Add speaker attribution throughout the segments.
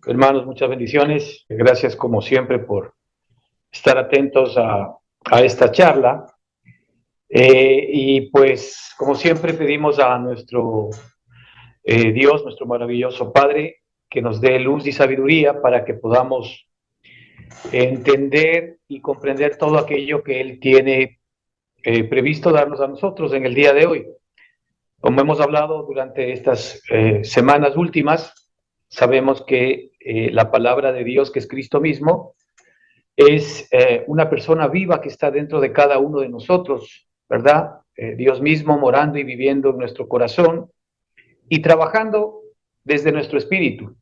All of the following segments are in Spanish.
Speaker 1: Hermanos, muchas bendiciones. Gracias como siempre por estar atentos a esta charla. Y pues como siempre pedimos a nuestro Dios, nuestro maravilloso Padre, que nos dé luz y sabiduría para que podamos entender y comprender todo aquello que Él tiene previsto darnos a nosotros en el día de hoy. Como hemos hablado durante estas semanas últimas, sabemos que la palabra de Dios, que es Cristo mismo, es una persona viva que está dentro de cada uno de nosotros, ¿verdad? Dios mismo morando y viviendo en nuestro corazón y trabajando desde nuestro espíritu.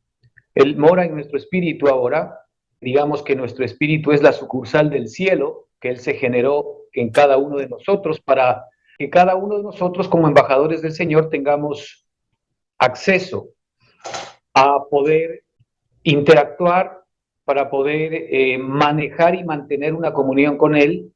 Speaker 1: Él mora en nuestro espíritu ahora. Digamos que nuestro espíritu es la sucursal del cielo que Él se generó en cada uno de nosotros para que cada uno de nosotros como embajadores del Señor tengamos acceso a poder interactuar, para poder manejar y mantener una comunión con Él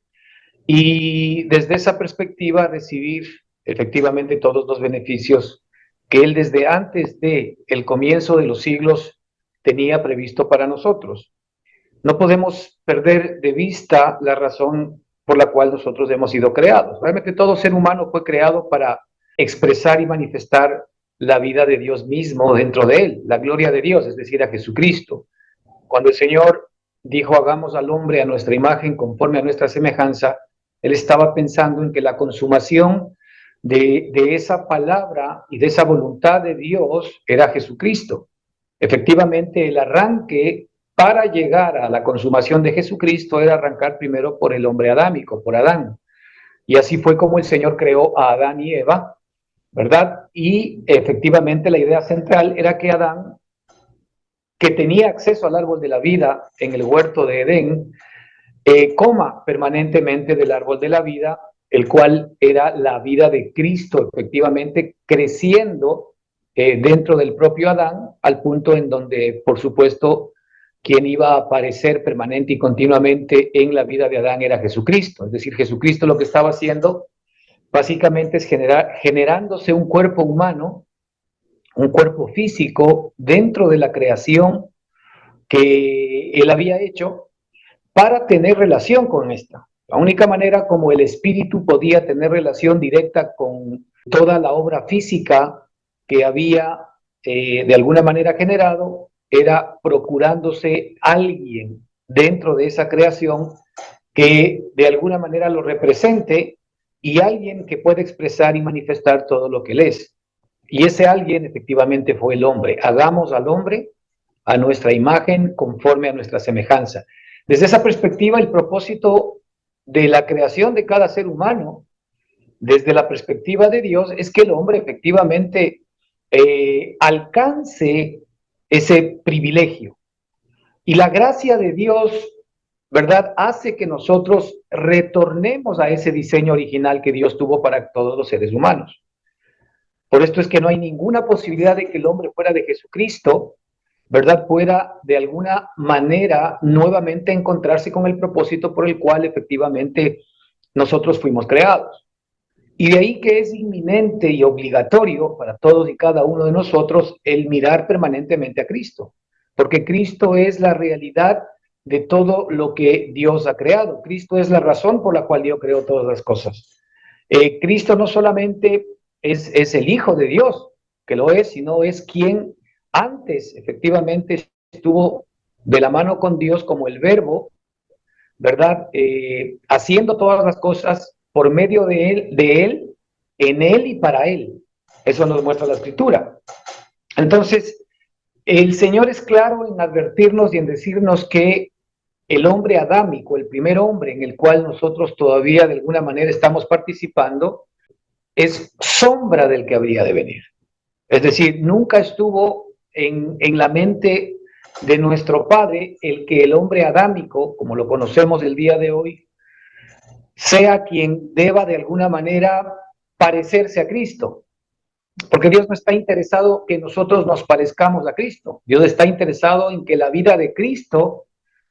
Speaker 1: y desde esa perspectiva recibir efectivamente todos los beneficios que Él desde antes de el comienzo de los siglos tenía previsto para nosotros. No podemos perder de vista la razón por la cual nosotros hemos sido creados. Realmente todo ser humano fue creado para expresar y manifestar la vida de Dios mismo dentro de él, la gloria de Dios, es decir, a Jesucristo. Cuando el Señor dijo, hagamos al hombre a nuestra imagen, conforme a nuestra semejanza, Él estaba pensando en que la consumación de esa palabra y de esa voluntad de Dios era Jesucristo. Efectivamente, el arranque para llegar a la consumación de Jesucristo era arrancar primero por el hombre adámico, por Adán. Y así fue como el Señor creó a Adán y Eva, ¿verdad? Y efectivamente la idea central era que Adán, que tenía acceso al árbol de la vida en el huerto de Edén, coma permanentemente del árbol de la vida, el cual era la vida de Cristo, efectivamente creciendo dentro del propio Adán, al punto en donde, por supuesto, quien iba a aparecer permanente y continuamente en la vida de Adán era Jesucristo. Es decir, Jesucristo lo que estaba haciendo básicamente es generándose un cuerpo humano, un cuerpo físico dentro de la creación que él había hecho para tener relación con esta. La única manera como el espíritu podía tener relación directa con toda la obra física que había de alguna manera generado era procurándose alguien dentro de esa creación que de alguna manera lo represente y alguien que pueda expresar y manifestar todo lo que él es. Y ese alguien efectivamente fue el hombre. Hagamos al hombre a nuestra imagen conforme a nuestra semejanza. Desde esa perspectiva, el propósito de la creación de cada ser humano, desde la perspectiva de Dios, es que el hombre efectivamente alcance ese privilegio. Y la gracia de Dios, ¿verdad?, hace que nosotros retornemos a ese diseño original que Dios tuvo para todos los seres humanos. Por esto es que no hay ninguna posibilidad de que el hombre fuera de Jesucristo, ¿verdad?, pueda de alguna manera nuevamente encontrarse con el propósito por el cual efectivamente nosotros fuimos creados. Y de ahí que es inminente y obligatorio para todos y cada uno de nosotros el mirar permanentemente a Cristo, porque Cristo es la realidad de todo lo que Dios ha creado. Cristo es la razón por la cual Dios creó todas las cosas. Cristo no solamente es el Hijo de Dios, que lo es, sino es quien antes efectivamente estuvo de la mano con Dios como el Verbo, ¿verdad? Haciendo todas las cosas por medio de él, en Él y para Él. Eso nos muestra la Escritura. Entonces, el Señor es claro en advertirnos y en decirnos que el hombre adámico, el primer hombre en el cual nosotros todavía de alguna manera estamos participando, es sombra del que habría de venir. Es decir, nunca estuvo en la mente de nuestro Padre el que el hombre adámico, como lo conocemos el día de hoy, sea quien deba de alguna manera parecerse a Cristo. Porque Dios no está interesado que nosotros nos parezcamos a Cristo. Dios está interesado en que la vida de Cristo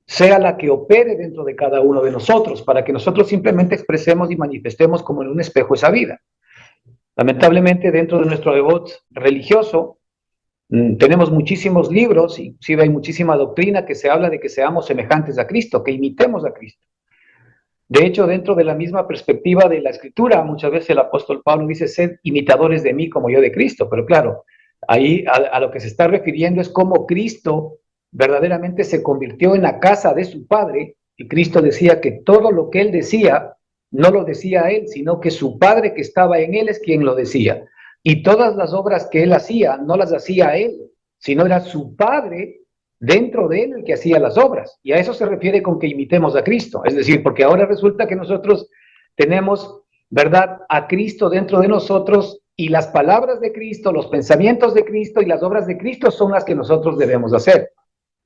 Speaker 1: sea la que opere dentro de cada uno de nosotros, para que nosotros simplemente expresemos y manifestemos como en un espejo esa vida. Lamentablemente, dentro de nuestro debut religioso, Tenemos muchísimos libros, inclusive hay muchísima doctrina que se habla de que seamos semejantes a Cristo, que imitemos a Cristo. De hecho, dentro de la misma perspectiva de la Escritura, muchas veces el apóstol Pablo dice, sed imitadores de mí como yo de Cristo, pero claro, ahí a lo que se está refiriendo es cómo Cristo verdaderamente se convirtió en la casa de su Padre, y Cristo decía que todo lo que él decía, no lo decía él, sino que su Padre que estaba en él es quien lo decía. Y todas las obras que él hacía, no las hacía él, sino era su Padre dentro de él el que hacía las obras. Y a eso se refiere con que imitemos a Cristo. Es decir, porque ahora resulta que nosotros tenemos, ¿verdad?, a Cristo dentro de nosotros, y las palabras de Cristo, los pensamientos de Cristo y las obras de Cristo son las que nosotros debemos hacer.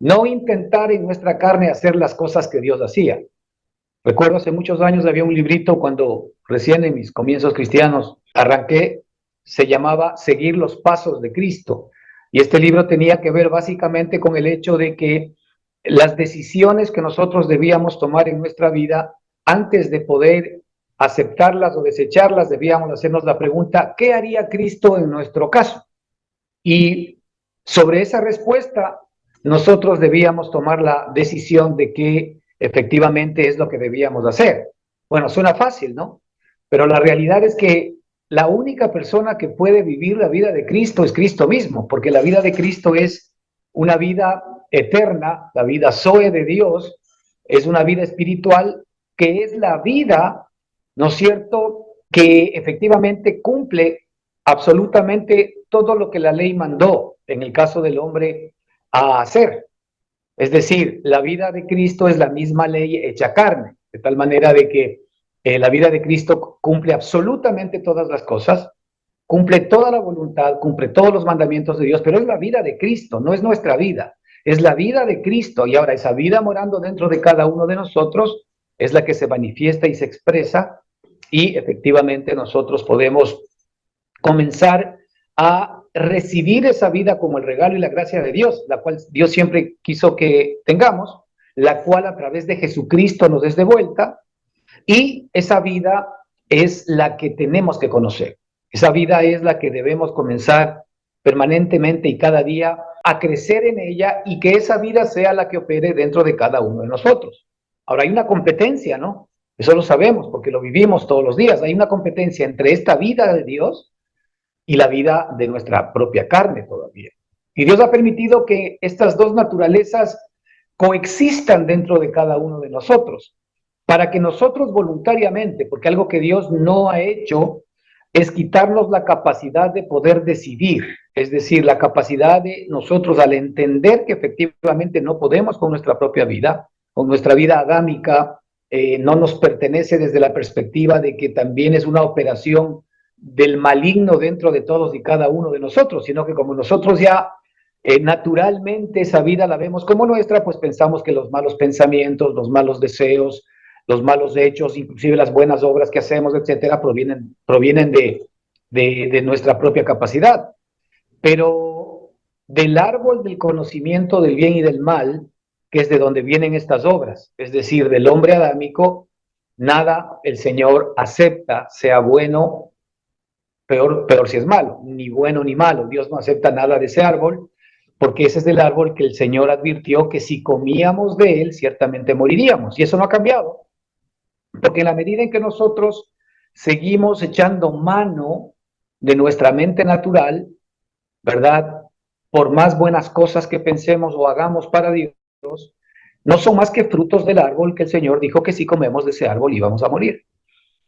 Speaker 1: No intentar en nuestra carne hacer las cosas que Dios hacía. Recuerdo hace muchos años había un librito cuando recién en mis comienzos cristianos arranqué, se llamaba Seguir los Pasos de Cristo. Y este libro tenía que ver básicamente con el hecho de que las decisiones que nosotros debíamos tomar en nuestra vida, antes de poder aceptarlas o desecharlas, debíamos hacernos la pregunta, ¿qué haría Cristo en nuestro caso? Y sobre esa respuesta, nosotros debíamos tomar la decisión de qué efectivamente es lo que debíamos hacer. Bueno, suena fácil, ¿no? Pero la realidad es que la única persona que puede vivir la vida de Cristo es Cristo mismo, porque la vida de Cristo es una vida eterna, la vida Zoe de Dios, es una vida espiritual que es la vida, ¿no es cierto?, que efectivamente cumple absolutamente todo lo que la ley mandó en el caso del hombre a hacer. Es decir, la vida de Cristo es la misma ley hecha carne, de tal manera de que la vida de Cristo cumple absolutamente todas las cosas, cumple toda la voluntad, cumple todos los mandamientos de Dios, pero es la vida de Cristo, no es nuestra vida, es la vida de Cristo. Y ahora esa vida morando dentro de cada uno de nosotros es la que se manifiesta y se expresa, y efectivamente nosotros podemos comenzar a recibir esa vida como el regalo y la gracia de Dios, la cual Dios siempre quiso que tengamos, la cual a través de Jesucristo nos es de vuelta, y esa vida es la que tenemos que conocer. Esa vida es la que debemos comenzar permanentemente y cada día a crecer en ella, y que esa vida sea la que opere dentro de cada uno de nosotros. Ahora hay una competencia, ¿no? Eso lo sabemos porque lo vivimos todos los días. Hay una competencia entre esta vida de Dios y la vida de nuestra propia carne todavía. Y Dios ha permitido que estas dos naturalezas coexistan dentro de cada uno de nosotros, para que nosotros voluntariamente, porque algo que Dios no ha hecho es quitarnos la capacidad de poder decidir, es decir, la capacidad de nosotros, al entender que efectivamente no podemos con nuestra propia vida, con nuestra vida adámica, no nos pertenece desde la perspectiva de que también es una operación del maligno dentro de todos y cada uno de nosotros, sino que como nosotros ya naturalmente esa vida la vemos como nuestra, pues pensamos que los malos pensamientos, los malos deseos, los malos hechos, inclusive las buenas obras que hacemos, etcétera, provienen de nuestra propia capacidad. Pero del árbol del conocimiento del bien y del mal, que es de donde vienen estas obras, es decir, del hombre adámico, nada el Señor acepta, sea bueno, peor si es malo, ni bueno ni malo. Dios no acepta nada de ese árbol, porque ese es el árbol que el Señor advirtió que si comíamos de él, ciertamente moriríamos. Y eso no ha cambiado, porque en la medida en que nosotros seguimos echando mano de nuestra mente natural, ¿verdad? Por más buenas cosas que pensemos o hagamos para Dios, no son más que frutos del árbol que el Señor dijo que si comemos de ese árbol íbamos a morir.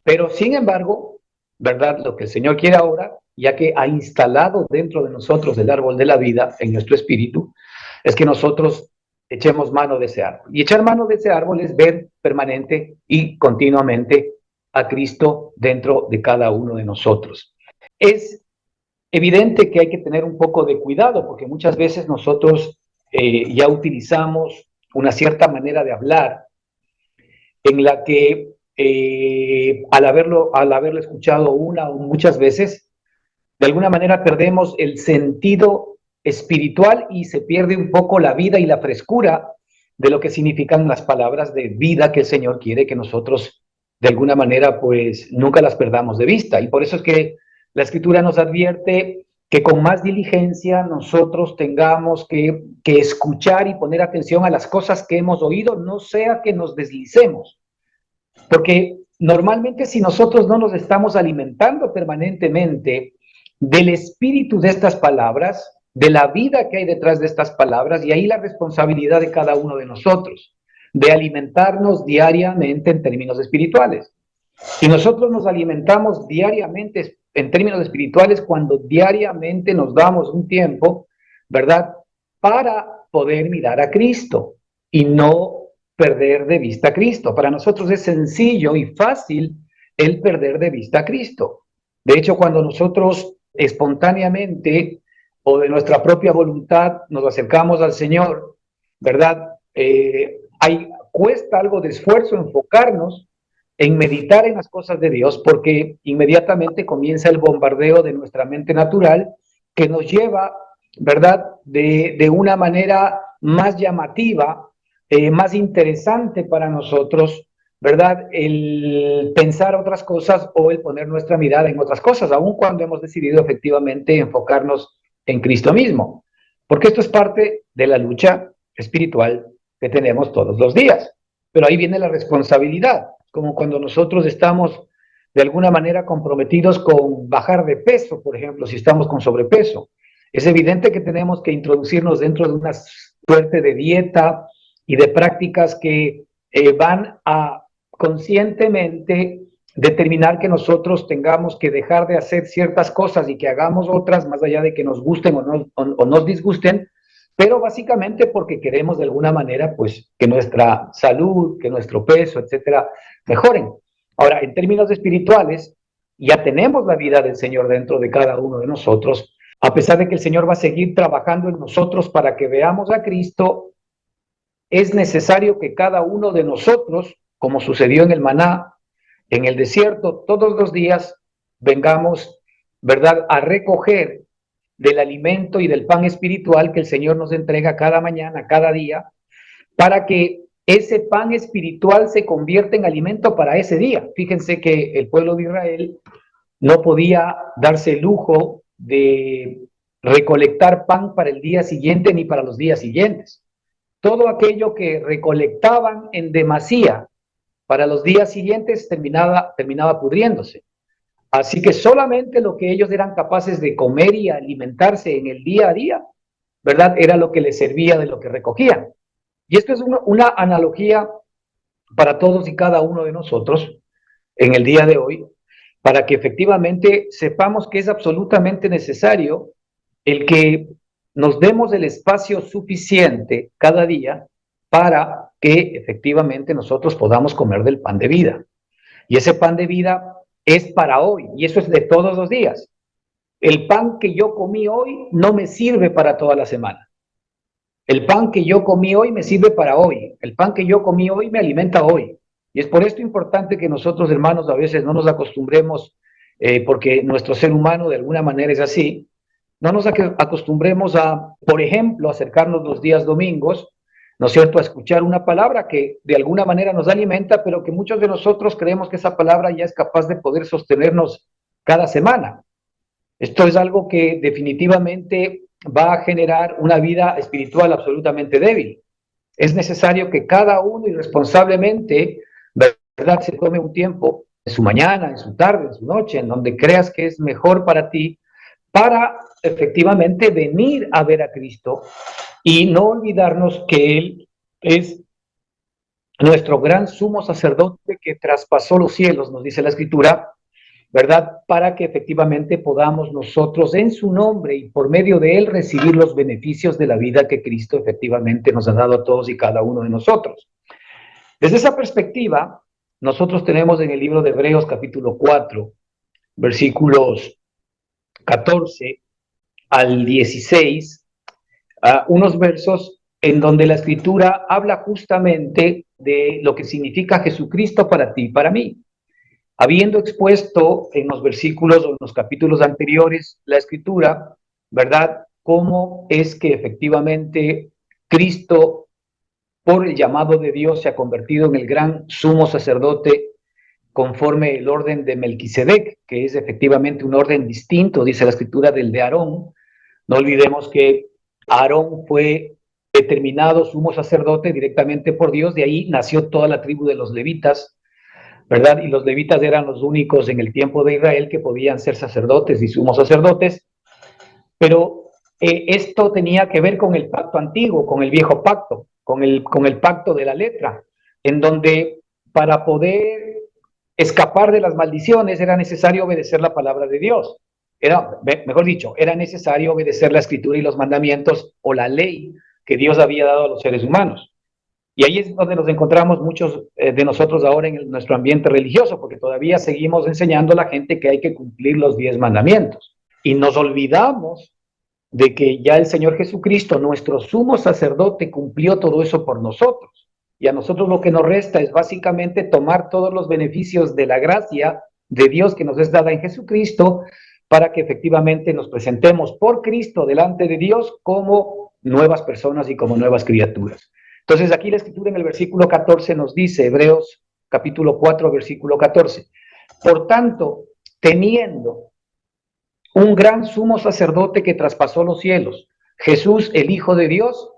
Speaker 1: Pero sin embargo, ¿verdad? Lo que el Señor quiere ahora, ya que ha instalado dentro de nosotros el árbol de la vida en nuestro espíritu, es que nosotros echemos mano de ese árbol. Y echar mano de ese árbol es ver permanente y continuamente a Cristo dentro de cada uno de nosotros. Es evidente que hay que tener un poco de cuidado, porque muchas veces nosotros ya utilizamos una cierta manera de hablar en la que al haberlo escuchado una o muchas veces, de alguna manera perdemos el sentido espiritual y se pierde un poco la vida y la frescura de lo que significan las palabras de vida que el Señor quiere que nosotros de alguna manera pues nunca las perdamos de vista. Y por eso es que la Escritura nos advierte que con más diligencia nosotros tengamos que escuchar y poner atención a las cosas que hemos oído, no sea que nos deslicemos. Porque normalmente si nosotros no nos estamos alimentando permanentemente del espíritu de estas palabras, de la vida que hay detrás de estas palabras, y ahí la responsabilidad de cada uno de nosotros, de alimentarnos diariamente en términos espirituales. Y nosotros nos alimentamos diariamente en términos espirituales cuando diariamente nos damos un tiempo, ¿verdad? Para poder mirar a Cristo y no perder de vista a Cristo. Para nosotros es sencillo y fácil el perder de vista a Cristo. De hecho, cuando nosotros espontáneamente o de nuestra propia voluntad nos acercamos al Señor, ¿verdad? Cuesta algo de esfuerzo enfocarnos en meditar en las cosas de Dios, porque inmediatamente comienza el bombardeo de nuestra mente natural que nos lleva, ¿verdad?, de una manera más llamativa, más interesante para nosotros, ¿verdad?, el pensar otras cosas o el poner nuestra mirada en otras cosas, aun cuando hemos decidido efectivamente enfocarnos en Cristo mismo, porque esto es parte de la lucha espiritual que tenemos todos los días. Pero ahí viene la responsabilidad, como cuando nosotros estamos de alguna manera comprometidos con bajar de peso, por ejemplo, si estamos con sobrepeso. Es evidente que tenemos que introducirnos dentro de una suerte de dieta y de prácticas que van a conscientemente determinar que nosotros tengamos que dejar de hacer ciertas cosas y que hagamos otras, más allá de que nos gusten o nos disgusten, pero básicamente porque queremos de alguna manera, pues, que nuestra salud, que nuestro peso, etcétera, mejoren. Ahora, en términos espirituales, ya tenemos la vida del Señor dentro de cada uno de nosotros, a pesar de que el Señor va a seguir trabajando en nosotros para que veamos a Cristo. Es necesario que cada uno de nosotros, como sucedió en el maná, en el desierto, todos los días vengamos, ¿verdad?, a recoger del alimento y del pan espiritual que el Señor nos entrega cada mañana, cada día, para que ese pan espiritual se convierta en alimento para ese día. Fíjense que el pueblo de Israel no podía darse el lujo de recolectar pan para el día siguiente ni para los días siguientes. Todo aquello que recolectaban en demasía para los días siguientes terminaba pudriéndose. Así que solamente lo que ellos eran capaces de comer y alimentarse en el día a día, ¿verdad?, era lo que les servía de lo que recogían. Y esto es una analogía para todos y cada uno de nosotros en el día de hoy, para que efectivamente sepamos que es absolutamente necesario el que nos demos el espacio suficiente cada día para que efectivamente nosotros podamos comer del pan de vida. Y ese pan de vida es para hoy, y eso es de todos los días. El pan que yo comí hoy no me sirve para toda la semana. El pan que yo comí hoy me sirve para hoy. El pan que yo comí hoy me alimenta hoy. Y es por esto importante que nosotros, hermanos, a veces no nos acostumbremos, porque nuestro ser humano de alguna manera es así, no nos acostumbremos a, por ejemplo, acercarnos los días domingos, ¿no es cierto?, a escuchar una palabra que de alguna manera nos alimenta, pero que muchos de nosotros creemos que esa palabra ya es capaz de poder sostenernos cada semana. Esto es algo que definitivamente va a generar una vida espiritual absolutamente débil. Es necesario que cada uno irresponsablemente, ¿verdad?, se tome un tiempo en su mañana, en su tarde, en su noche, en donde creas que es mejor para ti, para efectivamente venir a ver a Cristo y no olvidarnos que Él es nuestro gran sumo sacerdote que traspasó los cielos, nos dice la Escritura, ¿verdad?, para que efectivamente podamos nosotros en su nombre y por medio de Él recibir los beneficios de la vida que Cristo efectivamente nos ha dado a todos y cada uno de nosotros. Desde esa perspectiva, nosotros tenemos en el libro de Hebreos capítulo 4, versículos 14 al 16, unos versos en donde la Escritura habla justamente de lo que significa Jesucristo para ti y para mí. Habiendo expuesto en los versículos o en los capítulos anteriores la Escritura, ¿verdad?, cómo es que efectivamente Cristo, por el llamado de Dios, se ha convertido en el gran sumo sacerdote conforme el orden de Melquisedec, que es efectivamente un orden distinto, dice la escritura, del de Aarón. No olvidemos que Aarón fue determinado sumo sacerdote directamente por Dios, de ahí nació toda la tribu de los levitas, ¿verdad? Y los levitas eran los únicos en el tiempo de Israel que podían ser sacerdotes y sumos sacerdotes, pero esto tenía que ver con el pacto antiguo, con el viejo pacto, con el pacto de la letra, en donde para poder escapar de las maldiciones era necesario obedecer la palabra de Dios. Era, mejor dicho, era necesario obedecer la escritura y los mandamientos o la ley que Dios había dado a los seres humanos. Y ahí es donde nos encontramos muchos de nosotros ahora en nuestro ambiente religioso, porque todavía seguimos enseñando a la gente que hay que cumplir los 10 mandamientos. Y nos olvidamos de que ya el Señor Jesucristo, nuestro sumo sacerdote, cumplió todo eso por nosotros. Y a nosotros lo que nos resta es básicamente tomar todos los beneficios de la gracia de Dios que nos es dada en Jesucristo para que efectivamente nos presentemos por Cristo delante de Dios como nuevas personas y como nuevas criaturas. Entonces aquí la escritura en el versículo 14 nos dice, Hebreos capítulo 4, versículo 14, por tanto, teniendo un gran sumo sacerdote que traspasó los cielos, Jesús, el Hijo de Dios,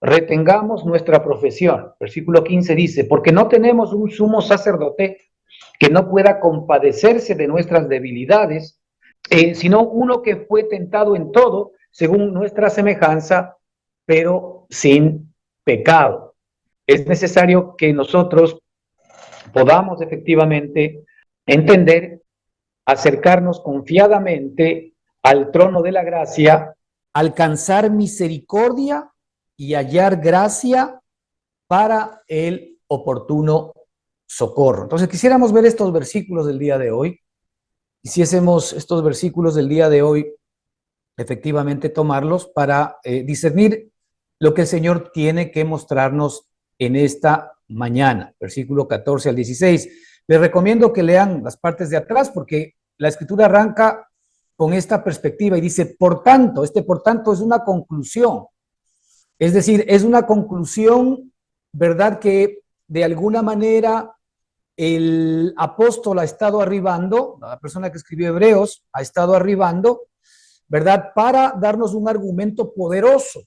Speaker 1: retengamos nuestra profesión. Versículo 15 dice, porque no tenemos un sumo sacerdote que no pueda compadecerse de nuestras debilidades, sino uno que fue tentado en todo, según nuestra semejanza, pero sin pecado. Es necesario que nosotros podamos efectivamente entender, acercarnos confiadamente al trono de la gracia, alcanzar misericordia y hallar gracia para el oportuno socorro. Entonces quisiéramos ver estos versículos del día de hoy. Quisiésemos estos versículos del día de hoy efectivamente tomarlos para discernir lo que el Señor tiene que mostrarnos en esta mañana. Versículo 14 al 16. Les recomiendo que lean las partes de atrás porque la escritura arranca con esta perspectiva y dice, por tanto, por tanto es una conclusión. Es decir, es una conclusión, ¿verdad? Que de alguna manera el apóstol ha estado arribando, la persona que escribió Hebreos ha estado arribando, ¿verdad? Para darnos un argumento poderoso.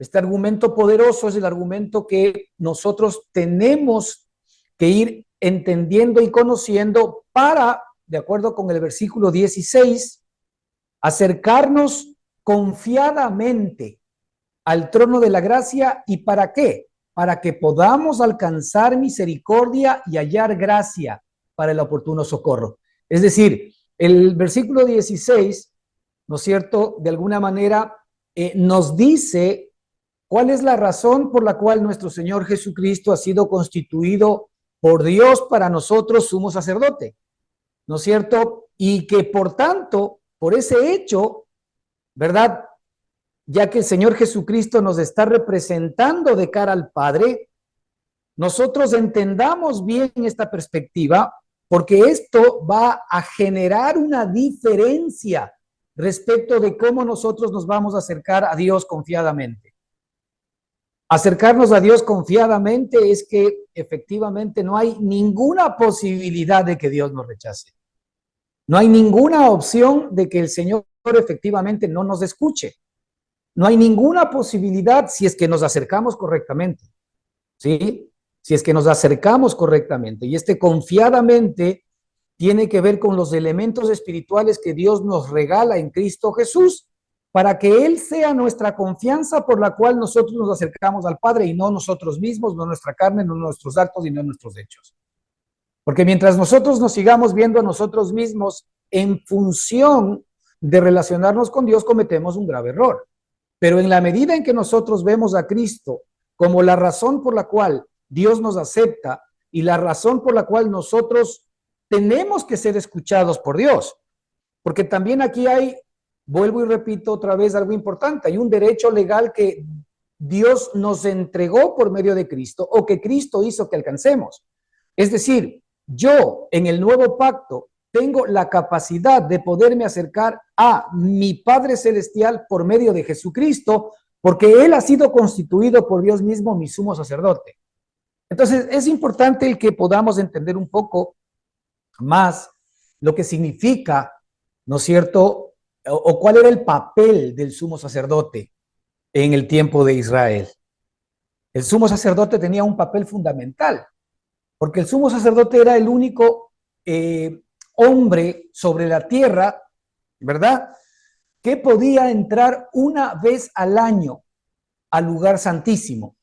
Speaker 1: Este argumento poderoso es el argumento que nosotros tenemos que ir entendiendo y conociendo para, de acuerdo con el versículo 16, acercarnos confiadamente al trono de la gracia. ¿Y para qué? Para que podamos alcanzar misericordia y hallar gracia para el oportuno socorro. Es decir, el versículo 16, ¿no es cierto?, de alguna manera nos dice cuál es la razón por la cual nuestro Señor Jesucristo ha sido constituido por Dios para nosotros sumo sacerdote, ¿no es cierto? Y que por tanto, por ese hecho, ¿verdad?, ya que el Señor Jesucristo nos está representando de cara al Padre, nosotros entendamos bien esta perspectiva, porque esto va a generar una diferencia respecto de cómo nosotros nos vamos a acercar a Dios confiadamente. Acercarnos a Dios confiadamente es que efectivamente no hay ninguna posibilidad de que Dios nos rechace. No hay ninguna opción de que el Señor efectivamente no nos escuche. No hay ninguna posibilidad si es que nos acercamos correctamente, ¿sí? Si es que nos acercamos correctamente. Y confiadamente tiene que ver con los elementos espirituales que Dios nos regala en Cristo Jesús, para que Él sea nuestra confianza por la cual nosotros nos acercamos al Padre y no nosotros mismos, no nuestra carne, no nuestros actos y no nuestros hechos. Porque mientras nosotros nos sigamos viendo a nosotros mismos en función de relacionarnos con Dios, cometemos un grave error. Pero en la medida en que nosotros vemos a Cristo como la razón por la cual Dios nos acepta y la razón por la cual nosotros tenemos que ser escuchados por Dios, porque también aquí hay, vuelvo y repito otra vez algo importante, hay un derecho legal que Dios nos entregó por medio de Cristo o que Cristo hizo que alcancemos. Es decir, yo en el nuevo pacto tengo la capacidad de poderme acercar a mi Padre Celestial por medio de Jesucristo, porque Él ha sido constituido por Dios mismo mi sumo sacerdote. Entonces, es importante el que podamos entender un poco
Speaker 2: más lo que significa, ¿no es cierto? O cuál era el papel del sumo sacerdote en el tiempo de Israel. El sumo sacerdote tenía un papel fundamental, porque el sumo sacerdote era el único hombre sobre la tierra, ¿verdad?, que podía entrar una vez al año al lugar santísimo,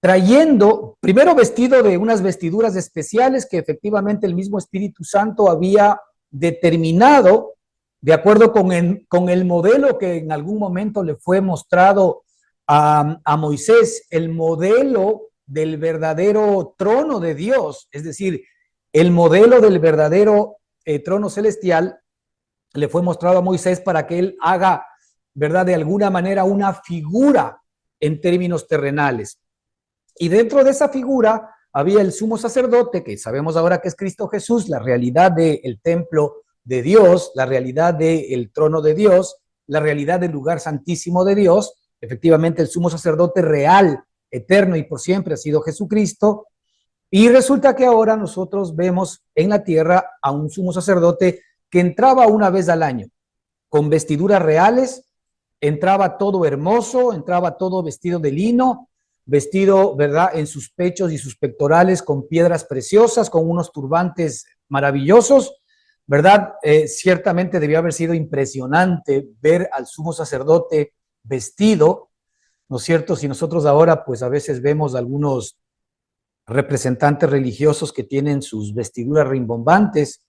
Speaker 2: trayendo, primero vestido de unas vestiduras especiales que efectivamente el mismo Espíritu Santo había determinado, de acuerdo con el modelo que en algún momento le fue mostrado a Moisés, el modelo del verdadero trono de Dios, es decir, el modelo del verdadero trono celestial, le fue mostrado a Moisés para que él haga, ¿verdad?, de alguna manera una figura en términos terrenales. Y dentro de esa figura había el sumo sacerdote, que sabemos ahora que es Cristo Jesús, la realidad del templo de Dios, la realidad del trono de Dios, la realidad del lugar santísimo de Dios. Efectivamente, el sumo sacerdote real, eterno y por siempre ha sido Jesucristo. Y resulta que ahora nosotros vemos en la tierra a un sumo sacerdote que entraba una vez al año, con vestiduras reales, entraba todo hermoso, entraba todo vestido de lino, vestido, ¿verdad?, en sus pechos y sus pectorales con piedras preciosas, con unos turbantes maravillosos, ¿verdad? Ciertamente debió haber sido impresionante ver al sumo sacerdote vestido, ¿no es cierto? Si nosotros ahora, pues a veces vemos algunos representantes religiosos que tienen sus vestiduras rimbombantes,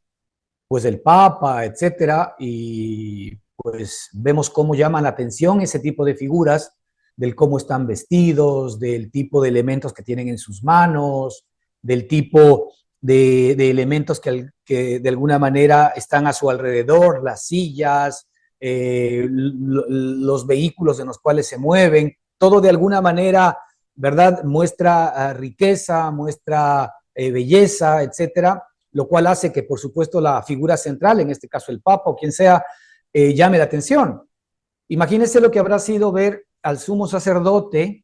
Speaker 2: pues el Papa, etcétera, y pues vemos cómo llaman la atención ese tipo de figuras, del cómo están vestidos, del tipo de elementos que tienen en sus manos, del tipo de elementos que de alguna manera están a su alrededor, las sillas, los vehículos en los cuales se mueven, todo de alguna manera, ¿verdad?, muestra riqueza, muestra belleza, etcétera, lo cual hace que, por supuesto, la figura central, en este caso el Papa o quien sea, llame la atención. Imagínense lo que habrá sido ver al sumo sacerdote,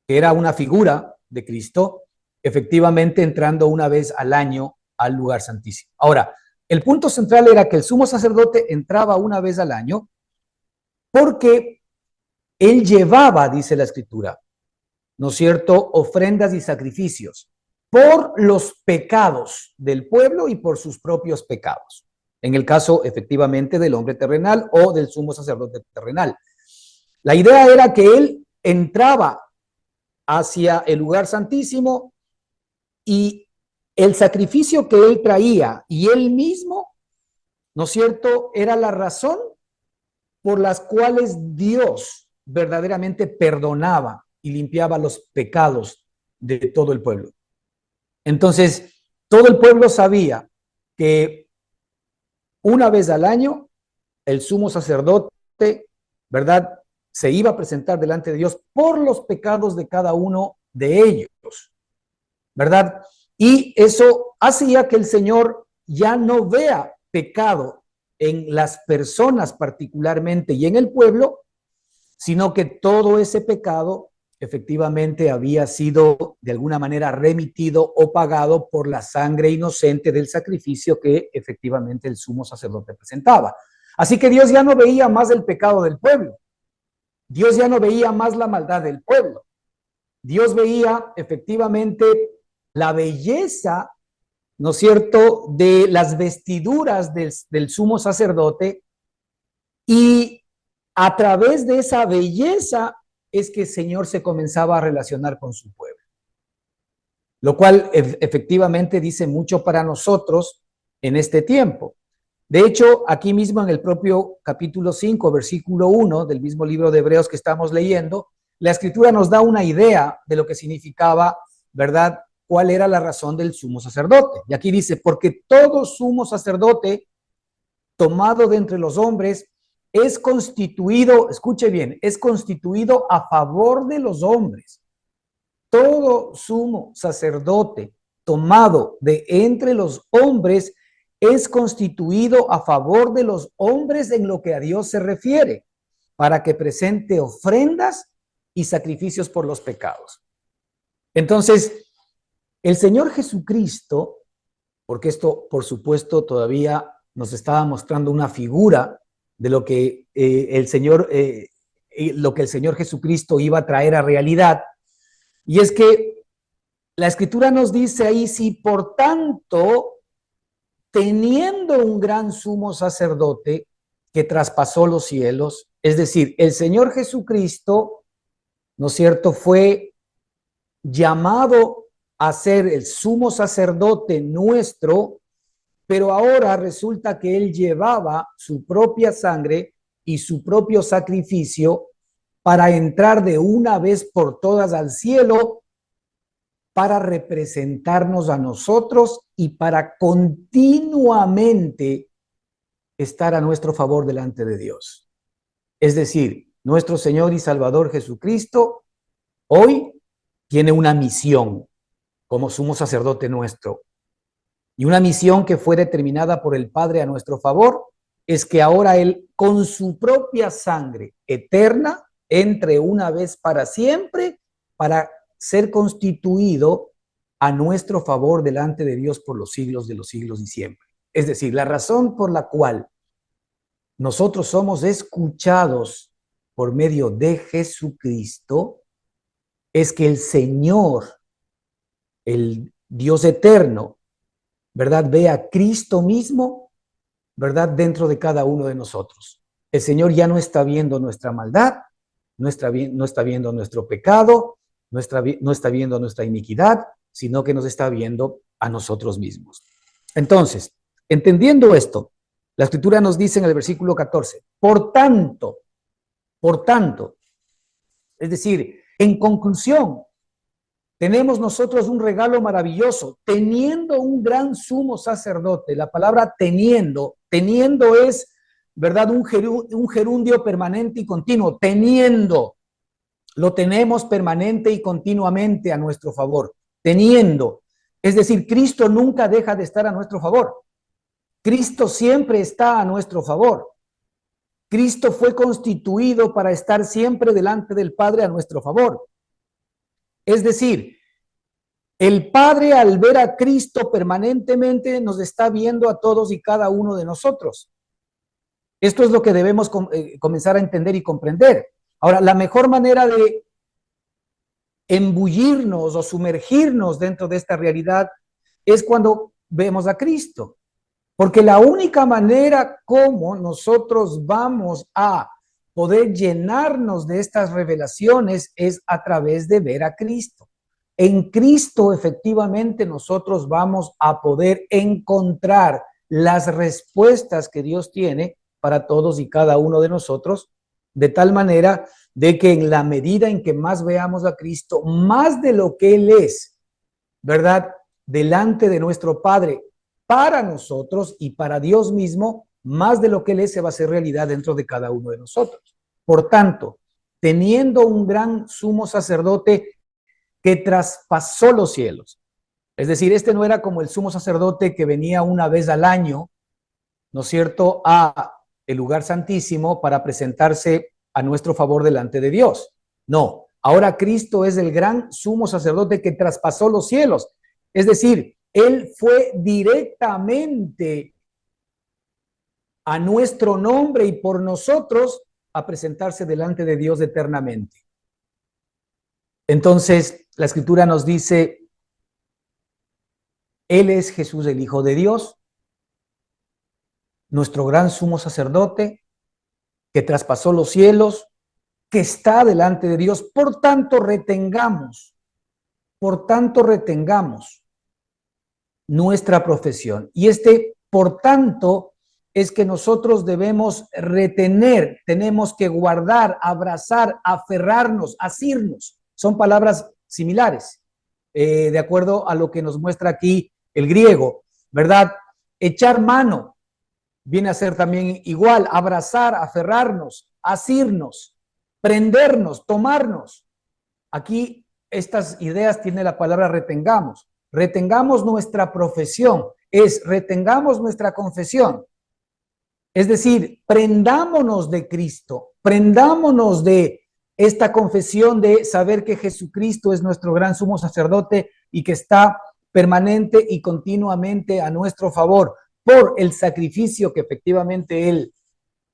Speaker 2: que era una figura de Cristo, efectivamente entrando una vez al año al lugar santísimo. Ahora, el punto central era que el sumo sacerdote entraba una vez al año porque él llevaba, dice la Escritura, ¿no es cierto?, ofrendas y sacrificios por los pecados del pueblo y por sus propios pecados. En el caso, efectivamente, del hombre terrenal o del sumo sacerdote terrenal. La idea era que él entraba hacia el lugar santísimo y el sacrificio que él traía y él mismo, ¿no es cierto?, era la razón por las cuales Dios verdaderamente perdonaba y limpiaba los pecados de todo el pueblo. Entonces, todo el pueblo sabía que una vez al año el sumo sacerdote, ¿verdad?, se iba a presentar delante de Dios por los pecados de cada uno de ellos, ¿verdad? Y eso hacía que el Señor ya no vea pecado en las personas particularmente y en el pueblo, sino que todo ese pecado efectivamente había sido de alguna manera remitido o pagado por la sangre inocente del sacrificio que efectivamente el sumo sacerdote presentaba. Así que Dios ya no veía más el pecado del pueblo, Dios ya no veía más la maldad del pueblo, Dios veía efectivamente la belleza, ¿no es cierto?, de las vestiduras del sumo sacerdote, y a través de esa belleza es que el Señor se comenzaba a relacionar con su pueblo. Lo cual efectivamente dice mucho para nosotros en este tiempo. De hecho, aquí mismo en el propio capítulo 5, versículo 1 del mismo libro de Hebreos que estamos leyendo, la Escritura nos da una idea de lo que significaba, ¿verdad?, cuál era la razón del sumo sacerdote. Y aquí dice, porque todo sumo sacerdote tomado de entre los hombres es constituido, escuche bien, es constituido a favor de los hombres. Todo sumo sacerdote tomado de entre los hombres es constituido a favor de los hombres en lo que a Dios se refiere, para que presente ofrendas y sacrificios por los pecados. Entonces, el Señor Jesucristo porque esto, por supuesto, todavía nos estaba mostrando una figura de lo que el Señor Jesucristo iba a traer a realidad. Y es que la Escritura nos dice ahí, si por tanto, teniendo un gran sumo sacerdote que traspasó los cielos, es decir, el Señor Jesucristo, ¿no es cierto?, fue llamado a ser el sumo sacerdote nuestro, pero ahora resulta que él llevaba su propia sangre y su propio sacrificio para entrar de una vez por todas al cielo, para representarnos a nosotros y para continuamente estar a nuestro favor delante de Dios. Es decir, nuestro Señor y Salvador Jesucristo hoy tiene una misión como sumo sacerdote nuestro. Y una misión que fue determinada por el Padre a nuestro favor es que ahora Él, con su propia sangre eterna, entre una vez para siempre para ser constituido a nuestro favor delante de Dios por los siglos de los siglos y siempre. Es decir, la razón por la cual nosotros somos escuchados por medio de Jesucristo es que el Señor, el Dios eterno, ¿verdad?, ve a Cristo mismo, ¿verdad?, dentro de cada uno de nosotros. El Señor ya no está viendo nuestra maldad, no está viendo nuestro pecado, no está viendo nuestra iniquidad, sino que nos está viendo a nosotros mismos. Entonces, entendiendo esto, la Escritura nos dice en el versículo 14, por tanto, es decir, en conclusión, tenemos nosotros un regalo maravilloso, teniendo un gran sumo sacerdote. La palabra teniendo es, ¿verdad?, un gerundio permanente y continuo. Teniendo, lo tenemos permanente y continuamente a nuestro favor. Teniendo, es decir, Cristo nunca deja de estar a nuestro favor. Cristo siempre está a nuestro favor. Cristo fue constituido para estar siempre delante del Padre a nuestro favor. Es decir, el Padre, al ver a Cristo permanentemente, nos está viendo a todos y cada uno de nosotros. Esto es lo que debemos comenzar a entender y comprender. Ahora, la mejor manera de embullirnos o sumergirnos dentro de esta realidad es cuando vemos a Cristo. Porque la única manera como nosotros vamos a poder llenarnos de estas revelaciones es a través de ver a Cristo. En Cristo, efectivamente, nosotros vamos a poder encontrar las respuestas que Dios tiene para todos y cada uno de nosotros, de tal manera de que en la medida en que más veamos a Cristo, más de lo que Él es, ¿verdad?, delante de nuestro Padre, para nosotros y para Dios mismo, más de lo que Él es se va a hacer realidad dentro de cada uno de nosotros. Por tanto, teniendo un gran sumo sacerdote que traspasó los cielos, es decir, este no era como el sumo sacerdote que venía una vez al año, ¿no es cierto?, a el lugar santísimo para presentarse a nuestro favor delante de Dios. No, ahora Cristo es el gran sumo sacerdote que traspasó los cielos. Es decir, Él fue directamente a nuestro nombre y por nosotros a presentarse delante de Dios eternamente. Entonces, la Escritura nos dice, Él es Jesús, el Hijo de Dios, nuestro gran sumo sacerdote, que traspasó los cielos, que está delante de Dios. Por tanto, retengamos nuestra profesión. Y por tanto, es que nosotros debemos retener, tenemos que guardar, abrazar, aferrarnos, asirnos. Son palabras similares, de acuerdo a lo que nos muestra aquí el griego, ¿verdad? Echar mano viene a ser también igual, abrazar, aferrarnos, asirnos, prendernos, tomarnos. Aquí estas ideas tiene la palabra retengamos. Retengamos nuestra profesión, retengamos nuestra confesión. Es decir, prendámonos de Cristo, prendámonos de esta confesión de saber que Jesucristo es nuestro gran sumo sacerdote y que está permanente y continuamente a nuestro favor por el sacrificio que efectivamente Él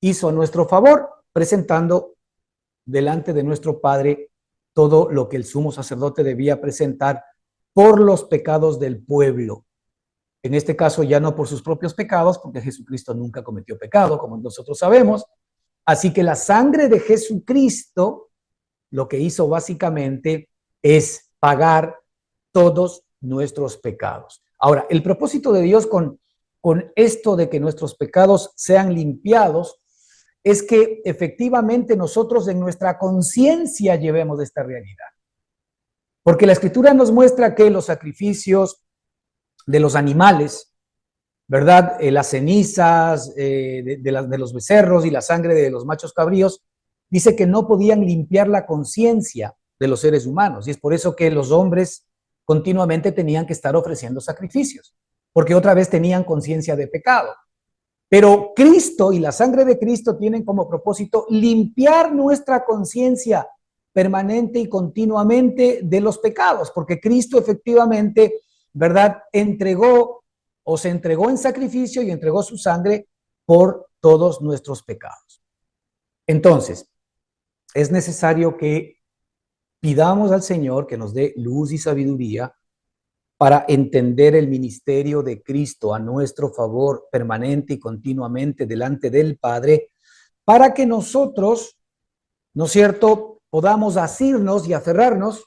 Speaker 2: hizo a nuestro favor, presentando delante de nuestro Padre todo lo que el sumo sacerdote debía presentar por los pecados del pueblo. En este caso ya no por sus propios pecados, porque Jesucristo nunca cometió pecado, como nosotros sabemos. Así que la sangre de Jesucristo lo que hizo básicamente es pagar todos nuestros pecados. Ahora, el propósito de Dios con esto de que nuestros pecados sean limpiados es que efectivamente nosotros en nuestra conciencia llevemos esta realidad. Porque la Escritura nos muestra que los sacrificios de los animales, ¿verdad? Las cenizas de los becerros y la sangre de los machos cabríos, dice que no podían limpiar la conciencia de los seres humanos. Y es por eso que los hombres continuamente tenían que estar ofreciendo sacrificios, porque otra vez tenían conciencia de pecado. Pero Cristo y la sangre de Cristo tienen como propósito limpiar nuestra conciencia permanente y continuamente de los pecados, porque Cristo efectivamente, ¿verdad?, entregó o se entregó en sacrificio y entregó su sangre por todos nuestros pecados. Entonces, es necesario que pidamos al Señor que nos dé luz y sabiduría para entender el ministerio de Cristo a nuestro favor permanente y continuamente delante del Padre, para que nosotros, ¿no es cierto?, podamos asirnos y aferrarnos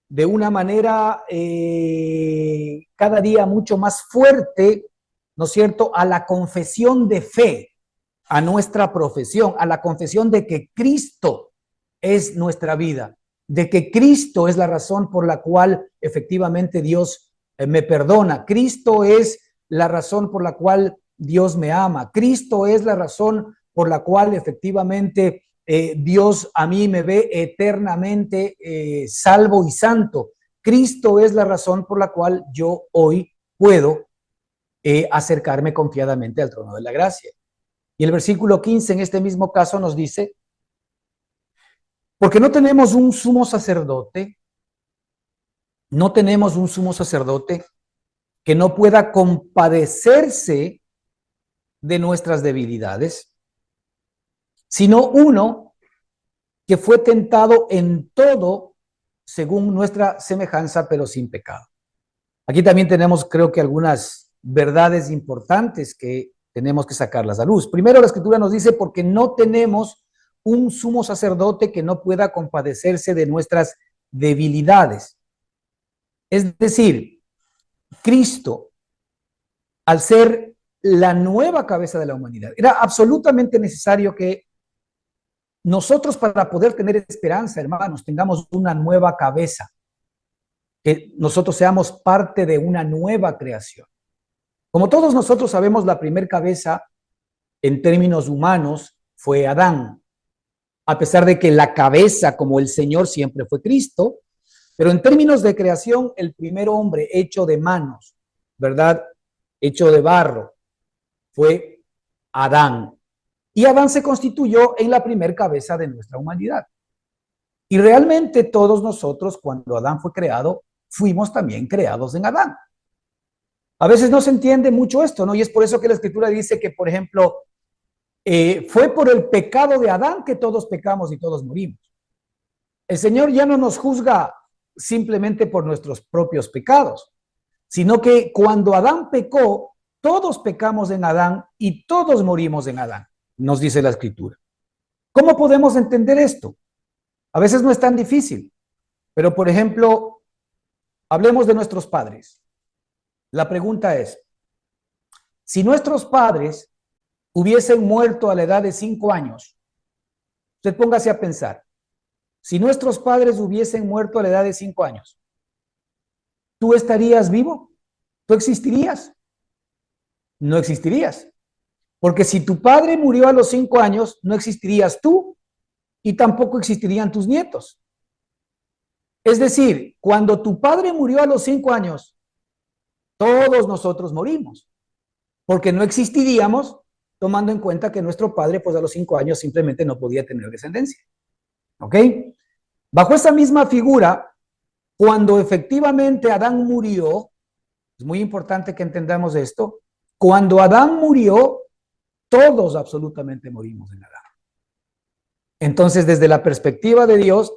Speaker 2: de una manera cada día mucho más fuerte, ¿no es cierto?, a la confesión de fe, a nuestra profesión, a la confesión de que Cristo es nuestra vida, de que Cristo es la razón por la cual efectivamente Dios me perdona. Cristo es la razón por la cual Dios me ama. Cristo es la razón por la cual efectivamente Dios a mí me ve eternamente salvo y santo. Cristo es la razón por la cual yo hoy puedo acercarme confiadamente al trono de la gracia. Y el versículo 15 en este mismo caso nos dice: porque no tenemos un sumo sacerdote, que no pueda compadecerse de nuestras debilidades, sino uno que fue tentado en todo según nuestra semejanza, pero sin pecado. Aquí también tenemos, creo que, algunas verdades importantes que tenemos que sacarlas a luz. Primero, la Escritura nos dice: porque no tenemos un sumo sacerdote que no pueda compadecerse de nuestras debilidades. Es decir, Cristo, al ser la nueva cabeza de la humanidad, era absolutamente necesario que nosotros, para poder tener esperanza, hermanos, tengamos una nueva cabeza, que nosotros seamos parte de una nueva creación. Como todos nosotros sabemos, la primer cabeza en términos humanos fue Adán, a pesar de que la cabeza como el Señor siempre fue Cristo, pero en términos de creación, el primer hombre hecho de manos, ¿verdad?, hecho de barro, fue Adán. Y Adán se constituyó en la primer cabeza de nuestra humanidad. Y realmente todos nosotros, cuando Adán fue creado, fuimos también creados en Adán. A veces no se entiende mucho esto, ¿no? Y es por eso que la Escritura dice que, por ejemplo, fue por el pecado de Adán que todos pecamos y todos morimos. El Señor ya no nos juzga simplemente por nuestros propios pecados, sino que cuando Adán pecó, todos pecamos en Adán y todos morimos en Adán, nos dice la Escritura. ¿Cómo podemos entender esto? A veces no es tan difícil, pero por ejemplo, hablemos de nuestros padres. La pregunta es: si nuestros padres hubiesen muerto a la edad de 5 años, usted póngase a pensar, si nuestros padres hubiesen muerto a la edad de 5 años, ¿tú estarías vivo? ¿Tú existirías? No existirías. Porque si tu padre murió a los 5 años, no existirías tú y tampoco existirían tus nietos. Es decir, cuando tu padre murió a los 5 años, todos nosotros morimos, porque no existiríamos, tomando en cuenta que nuestro padre, pues a los 5 años simplemente no podía tener descendencia. ¿Ok? Bajo esa misma figura, cuando efectivamente Adán murió, Es muy importante que entendamos esto. Cuando Adán murió, todos absolutamente morimos en Adán. Entonces, desde la perspectiva de Dios,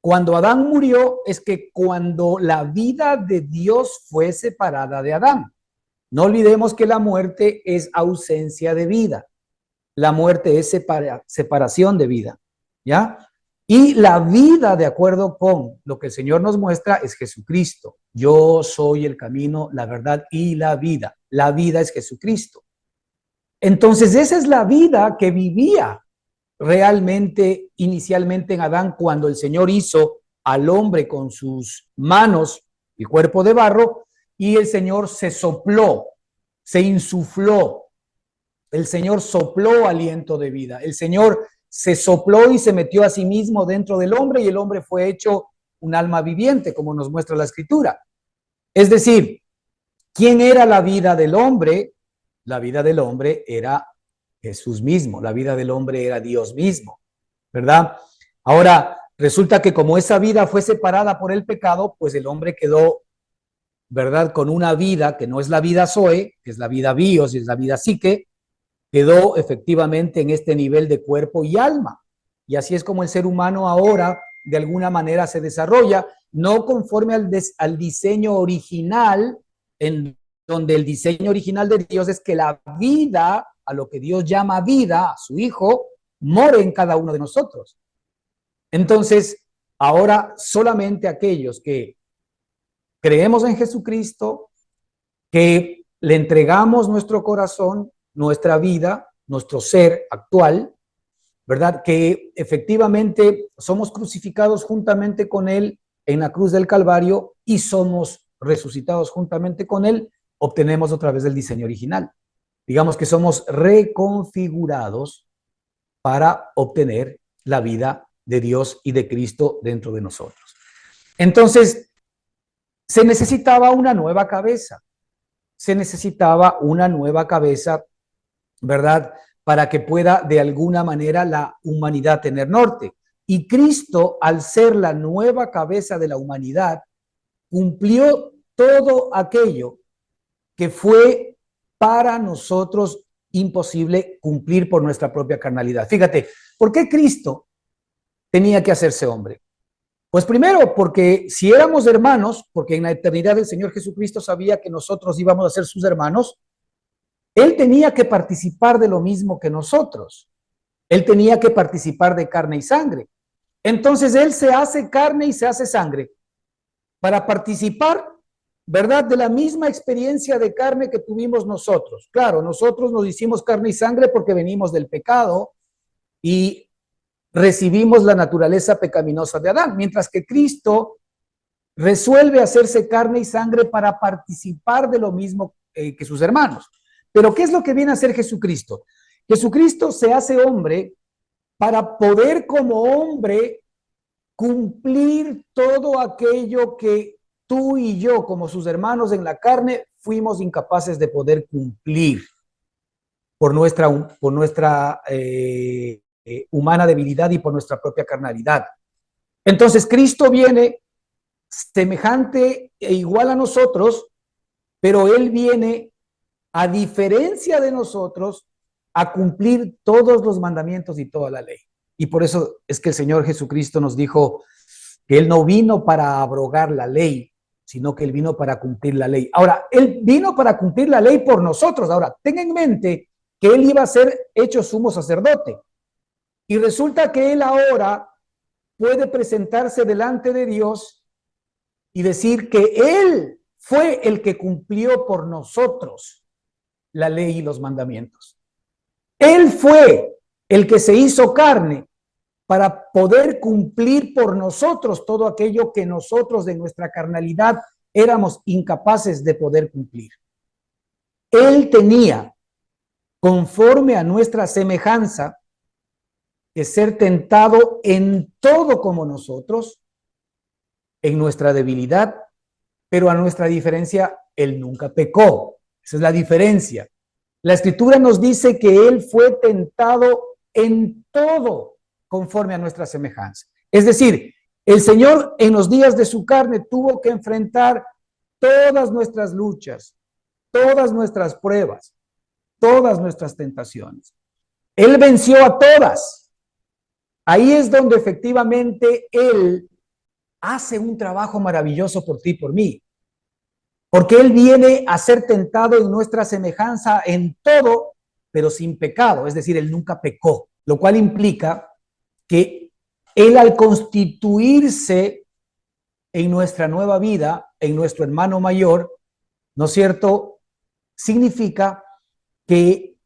Speaker 2: cuando Adán murió, es que cuando la vida de Dios fue separada de Adán. No olvidemos que la muerte es ausencia de vida. La muerte es separación de vida, ¿ya? Y la vida, de acuerdo con lo que el Señor nos muestra, es Jesucristo. Yo soy el camino, la verdad y la vida. La vida es Jesucristo. Entonces, esa es la vida que vivía realmente inicialmente en Adán cuando el Señor hizo al hombre con sus manos y cuerpo de barro y el Señor se sopló, se insufló. El Señor sopló aliento de vida. El Señor se sopló y se metió a sí mismo dentro del hombre y el hombre fue hecho un alma viviente, como nos muestra la Escritura. Es decir, ¿quién era la vida del hombre? La vida del hombre era Jesús mismo. La vida del hombre era Dios mismo, ¿verdad? Ahora, resulta que como esa vida fue separada por el pecado, pues el hombre quedó, ¿verdad? Con una vida que no es la vida Zoe, que es la vida bios y es la vida psique, quedó efectivamente en este nivel de cuerpo y alma. Y así es como el ser humano ahora de alguna manera se desarrolla, no conforme al diseño original, en donde el diseño original de Dios es que la vida, a lo que Dios llama vida, a su Hijo, more en cada uno de nosotros. Entonces, ahora solamente aquellos que creemos en Jesucristo, que le entregamos nuestro corazón, nuestra vida, nuestro ser actual, ¿verdad? Que efectivamente somos crucificados juntamente con Él en la cruz del Calvario y somos resucitados juntamente con Él, obtenemos otra vez el diseño original. Digamos que somos reconfigurados para obtener la vida de Dios y de Cristo dentro de nosotros. Entonces, se necesitaba una nueva cabeza. Se necesitaba una nueva cabeza, ¿verdad? Para que pueda de alguna manera la humanidad tener norte. Y Cristo, al ser la nueva cabeza de la humanidad, cumplió todo aquello que fue para nosotros imposible cumplir por nuestra propia carnalidad. Fíjate, ¿por qué Cristo tenía que hacerse hombre? Pues primero, porque si éramos hermanos, porque en la eternidad el Señor Jesucristo sabía que nosotros íbamos a ser sus hermanos, Él tenía que participar de lo mismo que nosotros. Él tenía que participar de carne y sangre. Entonces Él se hace carne y se hace sangre para participar, ¿verdad?, de la misma experiencia de carne que tuvimos nosotros. Claro, nosotros nos hicimos carne y sangre porque venimos del pecado y recibimos la naturaleza pecaminosa de Adán, mientras que Cristo resuelve hacerse carne y sangre para participar de lo mismo que sus hermanos. Pero ¿qué es lo que viene a hacer Jesucristo? Jesucristo se hace hombre para poder como hombre cumplir todo aquello que tú y yo, como sus hermanos en la carne, fuimos incapaces de poder cumplir por nuestra humana debilidad y por nuestra propia carnalidad. Entonces Cristo viene semejante e igual a nosotros, pero Él viene, a diferencia de nosotros, a cumplir todos los mandamientos y toda la ley. Y por eso es que el Señor Jesucristo nos dijo que Él no vino para abrogar la ley, sino que Él vino para cumplir la ley. Ahora, Él vino para cumplir la ley por nosotros. Ahora, tenga en mente que Él iba a ser hecho sumo sacerdote. Y resulta que Él ahora puede presentarse delante de Dios y decir que Él fue el que cumplió por nosotros la ley y los mandamientos. Él fue el que se hizo carne para poder cumplir por nosotros todo aquello que nosotros de nuestra carnalidad éramos incapaces de poder cumplir. Él tenía, conforme a nuestra semejanza, que ser tentado en todo como nosotros, en nuestra debilidad, pero a nuestra diferencia, Él nunca pecó. Esa es la diferencia. La Escritura nos dice que Él fue tentado en todo conforme a nuestra semejanza. Es decir, el Señor en los días de su carne tuvo que enfrentar todas nuestras luchas, todas nuestras pruebas, todas nuestras tentaciones. Él venció a todas. Ahí es donde efectivamente Él hace un trabajo maravilloso por ti y por mí. Porque Él viene a ser tentado en nuestra semejanza en todo, pero sin pecado. Es decir, Él nunca pecó, lo cual implica que Él, al constituirse en nuestra nueva vida, en nuestro hermano mayor, ¿no es cierto?, significa que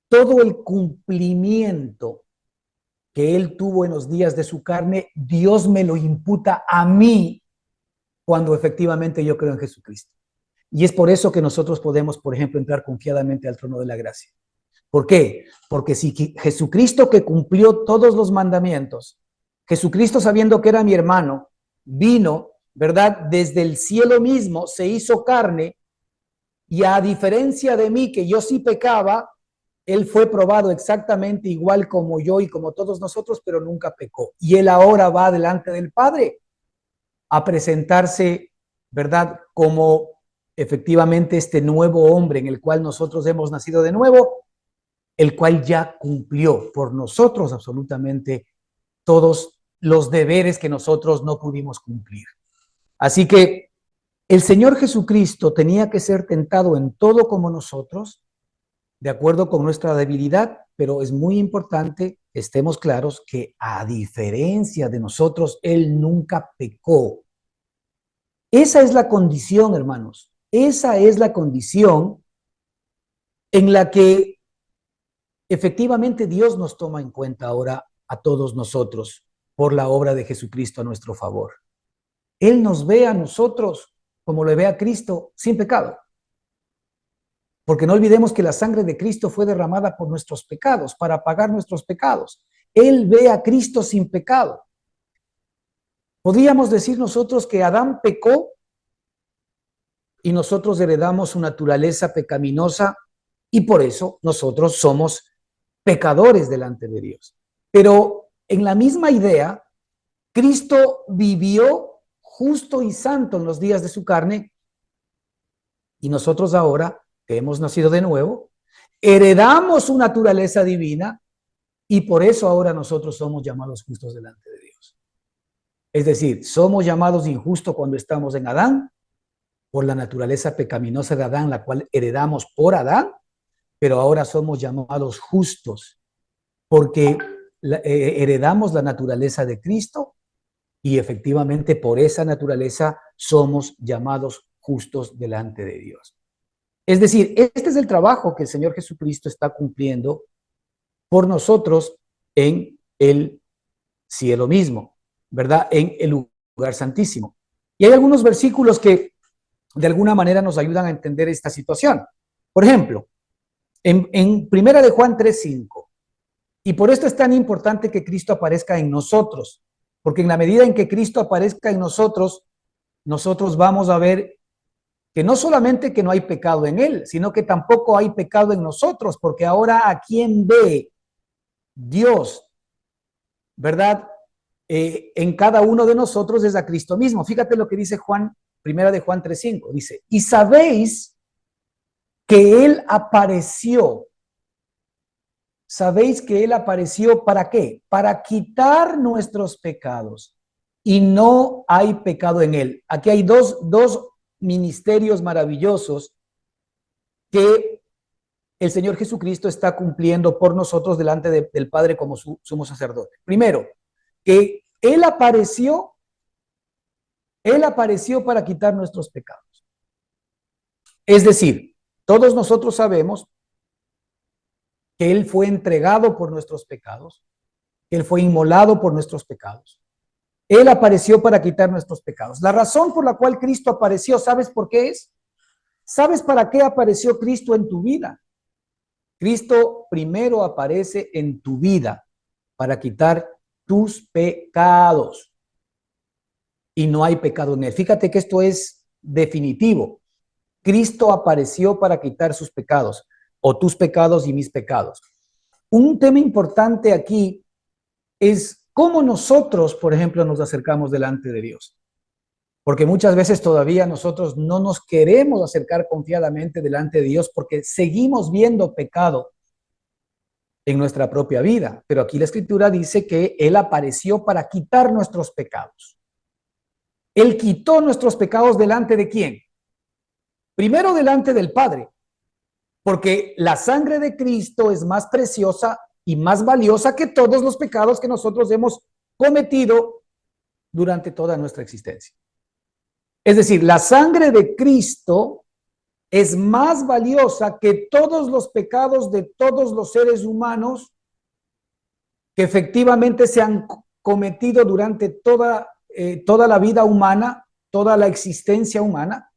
Speaker 2: todo el cumplimiento que Él tuvo en los días de su carne, Dios me lo imputa a mí cuando efectivamente yo creo en Jesucristo. Y es por eso que nosotros podemos, por ejemplo, entrar confiadamente al trono de la gracia. ¿Por qué? Porque si Jesucristo, que cumplió todos los mandamientos, Jesucristo, sabiendo que era mi hermano, vino, ¿verdad?, desde el cielo mismo, se hizo carne, y a diferencia de mí, que yo sí pecaba, Él fue probado exactamente igual como yo y como todos nosotros, pero nunca pecó. Y Él ahora va delante del Padre a presentarse, ¿verdad?, como efectivamente este nuevo hombre en el cual nosotros hemos nacido de nuevo, el cual ya cumplió por nosotros absolutamente todos los deberes que nosotros no pudimos cumplir. Así que el Señor Jesucristo tenía que ser tentado en todo como nosotros, de acuerdo con nuestra debilidad, pero es muy importante que estemos claros que, a diferencia de nosotros, Él nunca pecó. Esa es la condición, hermanos. Esa es la condición en la que efectivamente Dios nos toma en cuenta ahora a todos nosotros por la obra de Jesucristo a nuestro favor. Él nos ve a nosotros como le ve a Cristo, sin pecado. Porque no olvidemos que la sangre de Cristo fue derramada por nuestros pecados, para pagar nuestros pecados. Él ve a Cristo sin pecado. Podríamos decir nosotros que Adán pecó y nosotros heredamos su naturaleza pecaminosa y por eso nosotros somos pecadores delante de Dios. Pero en la misma idea, Cristo vivió justo y santo en los días de su carne y nosotros ahora, que hemos nacido de nuevo, heredamos su naturaleza divina y por eso ahora nosotros somos llamados justos delante de Dios. Es decir, somos llamados injustos cuando estamos en Adán, por la naturaleza pecaminosa de Adán, la cual heredamos por Adán, pero ahora somos llamados justos porque heredamos la naturaleza de Cristo y efectivamente por esa naturaleza somos llamados justos delante de Dios. Es decir, este es el trabajo que el Señor Jesucristo está cumpliendo por nosotros en el cielo mismo, ¿verdad? En el lugar santísimo. Y hay algunos versículos que de alguna manera nos ayudan a entender esta situación. Por ejemplo, en Primera de Juan 3:5, y por esto es tan importante que Cristo aparezca en nosotros, porque en la medida en que Cristo aparezca en nosotros, nosotros vamos a ver que no solamente que no hay pecado en Él, sino que tampoco hay pecado en nosotros, porque ahora a quien ve Dios, ¿verdad? En cada uno de nosotros es a Cristo mismo. Fíjate lo que dice Juan, Primera de Juan 3:5, dice, y sabéis que Él apareció. ¿Sabéis que Él apareció para qué? Para quitar nuestros pecados. Y no hay pecado en Él. Aquí hay dos ministerios maravillosos que el Señor Jesucristo está cumpliendo por nosotros delante del Padre como sumo sacerdote. Primero, que Él apareció para quitar nuestros pecados. Es decir, todos nosotros sabemos que Él fue entregado por nuestros pecados, que Él fue inmolado por nuestros pecados. Él apareció para quitar nuestros pecados. La razón por la cual Cristo apareció, ¿sabes por qué es? ¿Sabes para qué apareció Cristo en tu vida? Cristo primero aparece en tu vida para quitar tus pecados. Y no hay pecado en Él. Fíjate que esto es definitivo. Cristo apareció para quitar sus pecados, o tus pecados y mis pecados. Un tema importante aquí es cómo nosotros, por ejemplo, nos acercamos delante de Dios. Porque muchas veces todavía nosotros no nos queremos acercar confiadamente delante de Dios porque seguimos viendo pecado en nuestra propia vida. Pero aquí la Escritura dice que Él apareció para quitar nuestros pecados. Él quitó nuestros pecados delante de ¿quién? Primero delante del Padre, porque la sangre de Cristo es más preciosa y más valiosa que todos los pecados que nosotros hemos cometido durante toda nuestra existencia. Es decir, la sangre de Cristo es más valiosa que todos los pecados de todos los seres humanos que efectivamente se han cometido durante toda la vida humana, toda la existencia humana,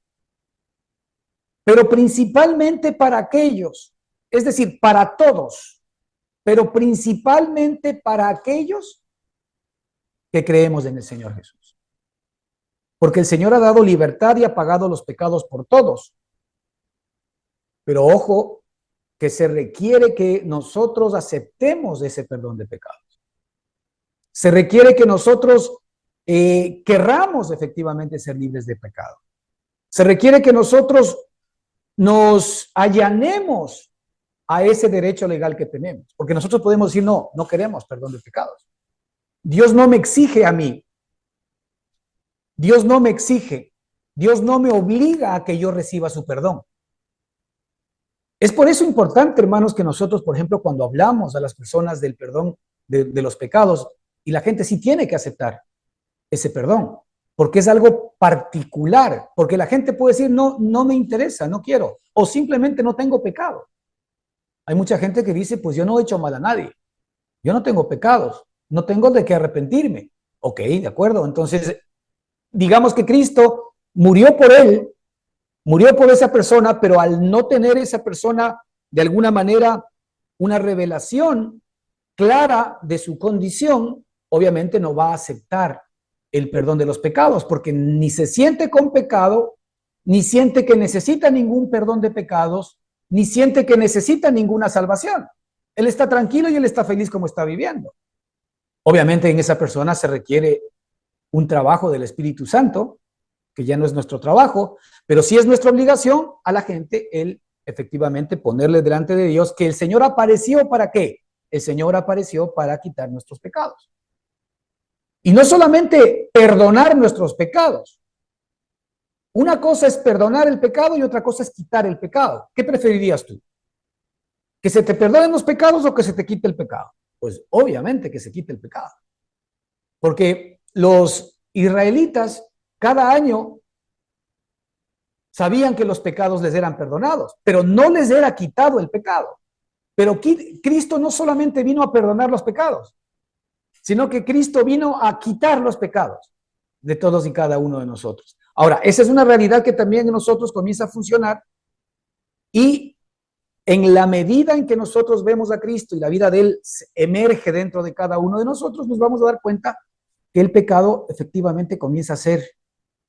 Speaker 2: pero principalmente para aquellos, es decir, para todos, pero principalmente para aquellos que creemos en el Señor Jesús. Porque el Señor ha dado libertad y ha pagado los pecados por todos. Pero ojo, que se requiere que nosotros aceptemos ese perdón de pecados. Se requiere que nosotros querramos efectivamente ser libres de pecado. Se requiere que nosotros nos allanemos a ese derecho legal que tenemos. Porque nosotros podemos decir, no, no queremos perdón de pecados. Dios no me exige a mí. Dios no me exige. Dios no me obliga a que yo reciba su perdón. Es por eso importante, hermanos, que nosotros, por ejemplo, cuando hablamos a las personas del perdón de los pecados, y la gente sí tiene que aceptar ese perdón, porque es algo particular, porque la gente puede decir, no, no me interesa, no quiero, o simplemente no tengo pecado. Hay mucha gente que dice, pues yo no he hecho mal a nadie, yo no tengo pecados, no tengo de qué arrepentirme. Ok, de acuerdo, entonces digamos que Cristo murió por él, murió por esa persona, pero al no tener esa persona de alguna manera una revelación clara de su condición, obviamente no va a aceptar el perdón de los pecados, porque ni se siente con pecado, ni siente que necesita ningún perdón de pecados, ni siente que necesita ninguna salvación. Él está tranquilo y él está feliz como está viviendo. Obviamente en esa persona se requiere un trabajo del Espíritu Santo, que ya no es nuestro trabajo, pero sí es nuestra obligación a la gente el efectivamente ponerle delante de Dios que el Señor apareció ¿para qué? El Señor apareció para quitar nuestros pecados. Y no solamente perdonar nuestros pecados. Una cosa es perdonar el pecado y otra cosa es quitar el pecado. ¿Qué preferirías tú? ¿Que se te perdonen los pecados o que se te quite el pecado? Pues obviamente que se quite el pecado. Porque los israelitas cada año sabían que los pecados les eran perdonados, pero no les era quitado el pecado. Pero Cristo no solamente vino a perdonar los pecados, sino que Cristo vino a quitar los pecados de todos y cada uno de nosotros. Ahora, esa es una realidad que también en nosotros comienza a funcionar y en la medida en que nosotros vemos a Cristo y la vida de Él emerge dentro de cada uno de nosotros, nos vamos a dar cuenta que el pecado efectivamente comienza a ser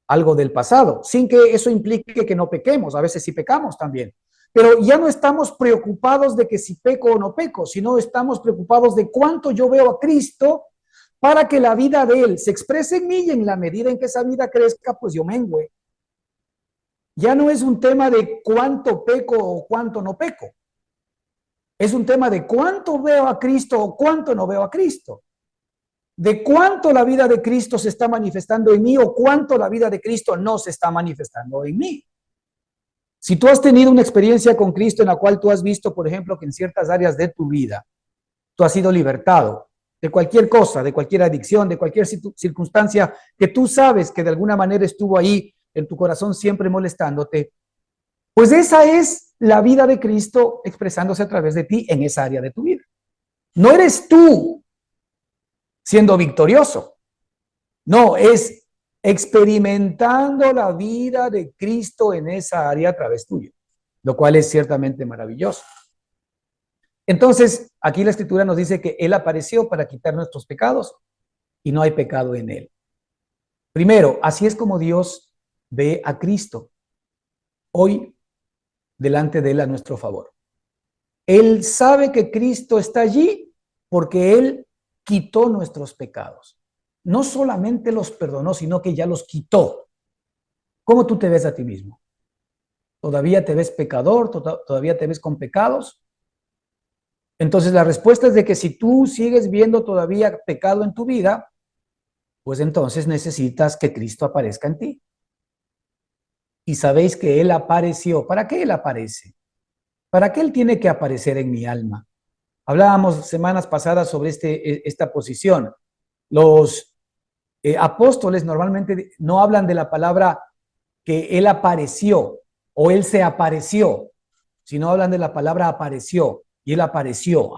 Speaker 2: algo del pasado, sin que eso implique que no pequemos. A veces sí pecamos también, pero ya no estamos preocupados de que si peco o no peco, sino estamos preocupados de cuánto yo veo a Cristo para que la vida de Él se exprese en mí y en la medida en que esa vida crezca, pues yo mengüe. Ya no es un tema de cuánto peco o cuánto no peco. Es un tema de cuánto veo a Cristo o cuánto no veo a Cristo. De cuánto la vida de Cristo se está manifestando en mí o cuánto la vida de Cristo no se está manifestando en mí. Si tú has tenido una experiencia con Cristo en la cual tú has visto, por ejemplo, que en ciertas áreas de tu vida tú has sido libertado de cualquier cosa, de cualquier adicción, de cualquier circunstancia que tú sabes que de alguna manera estuvo ahí en tu corazón siempre molestándote, pues esa es la vida de Cristo expresándose a través de ti en esa área de tu vida. No eres tú siendo victorioso, no, es experimentando la vida de Cristo en esa área a través tuyo, lo cual es ciertamente maravilloso. Entonces, aquí la Escritura nos dice que Él apareció para quitar nuestros pecados y no hay pecado en Él. Primero, así es como Dios ve a Cristo hoy delante de Él a nuestro favor. Él sabe que Cristo está allí porque Él quitó nuestros pecados. No solamente los perdonó, sino que ya los quitó. ¿Cómo tú te ves a ti mismo? ¿Todavía te ves pecador? ¿Todavía te ves con pecados? Entonces la respuesta es de que si tú sigues viendo todavía pecado en tu vida, pues entonces necesitas que Cristo aparezca en ti. Y sabéis que Él apareció. ¿Para qué Él aparece? ¿Para qué Él tiene que aparecer en mi alma? Hablábamos semanas pasadas sobre esta posición. Los apóstoles normalmente no hablan de la palabra que Él apareció o Él se apareció, sino hablan de la palabra apareció. Y Él apareció.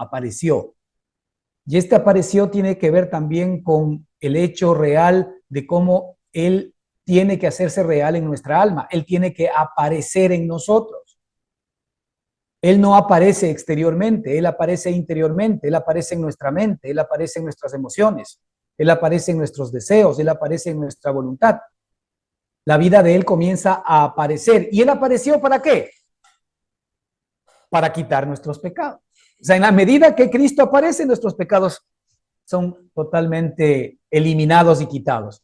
Speaker 2: Y este apareció tiene que ver también con el hecho real de cómo Él tiene que hacerse real en nuestra alma. Él tiene que aparecer en nosotros. Él no aparece exteriormente, Él aparece interiormente, Él aparece en nuestra mente, Él aparece en nuestras emociones, Él aparece en nuestros deseos, Él aparece en nuestra voluntad. La vida de Él comienza a aparecer. ¿Y Él apareció para qué? Para quitar nuestros pecados. O sea, en la medida que Cristo aparece, nuestros pecados son totalmente eliminados y quitados.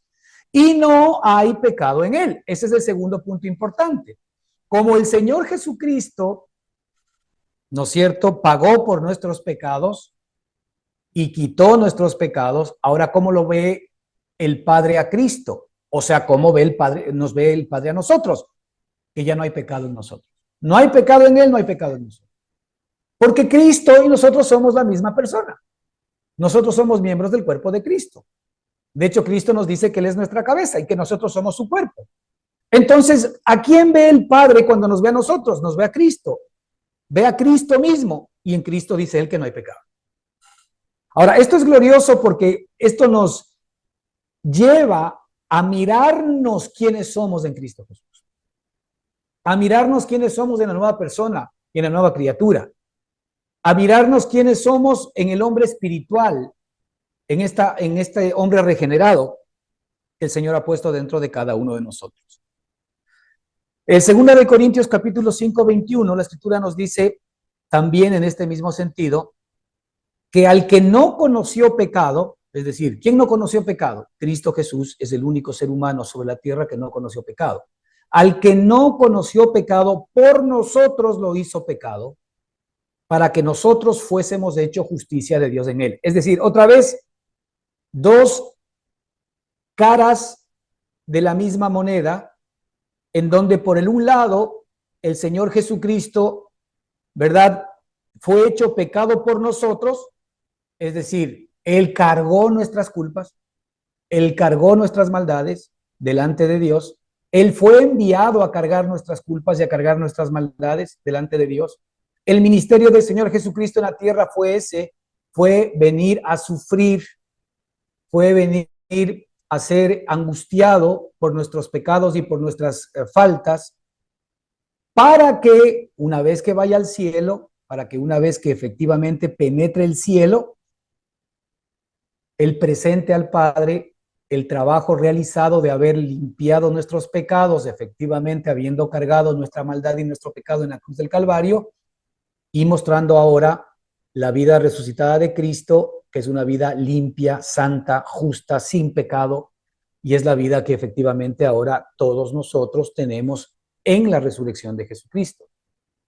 Speaker 2: Y no hay pecado en Él. Ese es el segundo punto importante. Como el Señor Jesucristo, ¿no es cierto?, pagó por nuestros pecados y quitó nuestros pecados, ahora ¿cómo lo ve el Padre a Cristo? O sea, ¿cómo ve el Padre, nos ve el Padre a nosotros? Que ya no hay pecado en nosotros. No hay pecado en Él, no hay pecado en nosotros. Porque Cristo y nosotros somos la misma persona. Nosotros somos miembros del cuerpo de Cristo. De hecho, Cristo nos dice que Él es nuestra cabeza y que nosotros somos su cuerpo. Entonces, ¿a quién ve el Padre cuando nos ve a nosotros? Nos ve a Cristo. Ve a Cristo mismo y en Cristo dice Él que no hay pecado. Ahora, esto es glorioso porque esto nos lleva a mirarnos quiénes somos en Cristo Jesús. A mirarnos quiénes somos en la nueva persona y en la nueva criatura. A mirarnos quiénes somos en el hombre espiritual, en este hombre regenerado que el Señor ha puesto dentro de cada uno de nosotros. En 2 de Corintios capítulo 5, 21, la Escritura nos dice también en este mismo sentido que al que no conoció pecado, es decir, ¿quién no conoció pecado? Cristo Jesús es el único ser humano sobre la tierra que no conoció pecado. Al que no conoció pecado, por nosotros lo hizo pecado, para que nosotros fuésemos hecho justicia de Dios en él. Es decir, otra vez, dos caras de la misma moneda, en donde por el un lado, el Señor Jesucristo, ¿verdad?, fue hecho pecado por nosotros, es decir, Él cargó nuestras culpas, Él cargó nuestras maldades delante de Dios, Él fue enviado a cargar nuestras culpas y a cargar nuestras maldades delante de Dios. El ministerio del Señor Jesucristo en la tierra fue venir a sufrir, fue venir a ser angustiado por nuestros pecados y por nuestras faltas, para que una vez que vaya al cielo, para que una vez que efectivamente penetre el cielo, Él presente al Padre el trabajo realizado de haber limpiado nuestros pecados, efectivamente habiendo cargado nuestra maldad y nuestro pecado en la cruz del Calvario, y mostrando ahora la vida resucitada de Cristo, que es una vida limpia, santa, justa, sin pecado, y es la vida que efectivamente ahora todos nosotros tenemos en la resurrección de Jesucristo.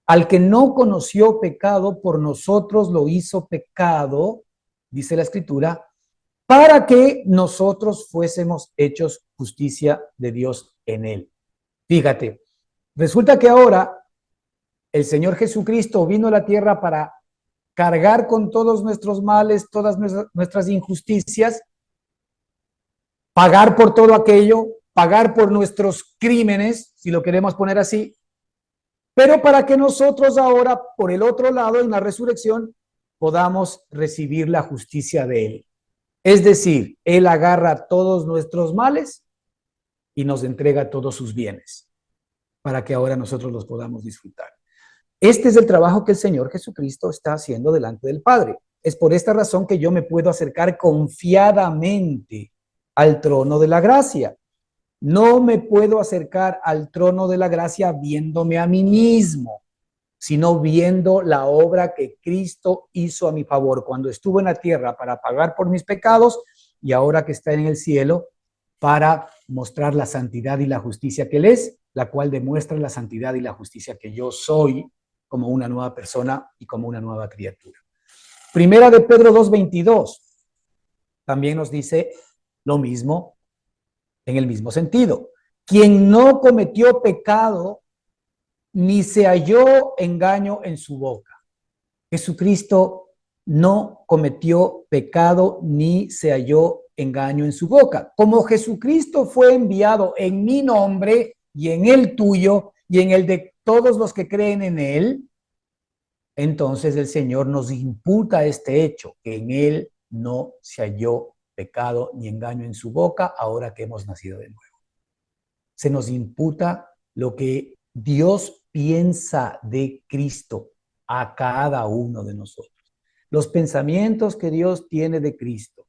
Speaker 2: Al que no conoció pecado, por nosotros lo hizo pecado, dice la Escritura, para que nosotros fuésemos hechos justicia de Dios en él. Fíjate, resulta que ahora el Señor Jesucristo vino a la tierra para cargar con todos nuestros males, todas nuestras injusticias, pagar por todo aquello, pagar por nuestros crímenes, si lo queremos poner así, pero para que nosotros ahora, por el otro lado, en la resurrección, podamos recibir la justicia de Él. Es decir, Él agarra todos nuestros males y nos entrega todos sus bienes, para que ahora nosotros los podamos disfrutar. Este es el trabajo que el Señor Jesucristo está haciendo delante del Padre. Es por esta razón que yo me puedo acercar confiadamente al trono de la gracia. No me puedo acercar al trono de la gracia viéndome a mí mismo, sino viendo la obra que Cristo hizo a mi favor cuando estuvo en la tierra para pagar por mis pecados y ahora que está en el cielo para mostrar la santidad y la justicia que Él es, la cual demuestra la santidad y la justicia que yo soy como una nueva persona y como una nueva criatura. Primera de Pedro 2:22 también nos dice lo mismo en el mismo sentido. Quien no cometió pecado, ni se halló engaño en su boca. Jesucristo no cometió pecado, ni se halló engaño en su boca. Como Jesucristo fue enviado en mi nombre y en el tuyo y en el de todos los que creen en Él, entonces el Señor nos imputa este hecho, que en Él no se halló pecado ni engaño en su boca, ahora que hemos nacido de nuevo. Se nos imputa lo que Dios piensa de Cristo a cada uno de nosotros. Los pensamientos que Dios tiene de Cristo,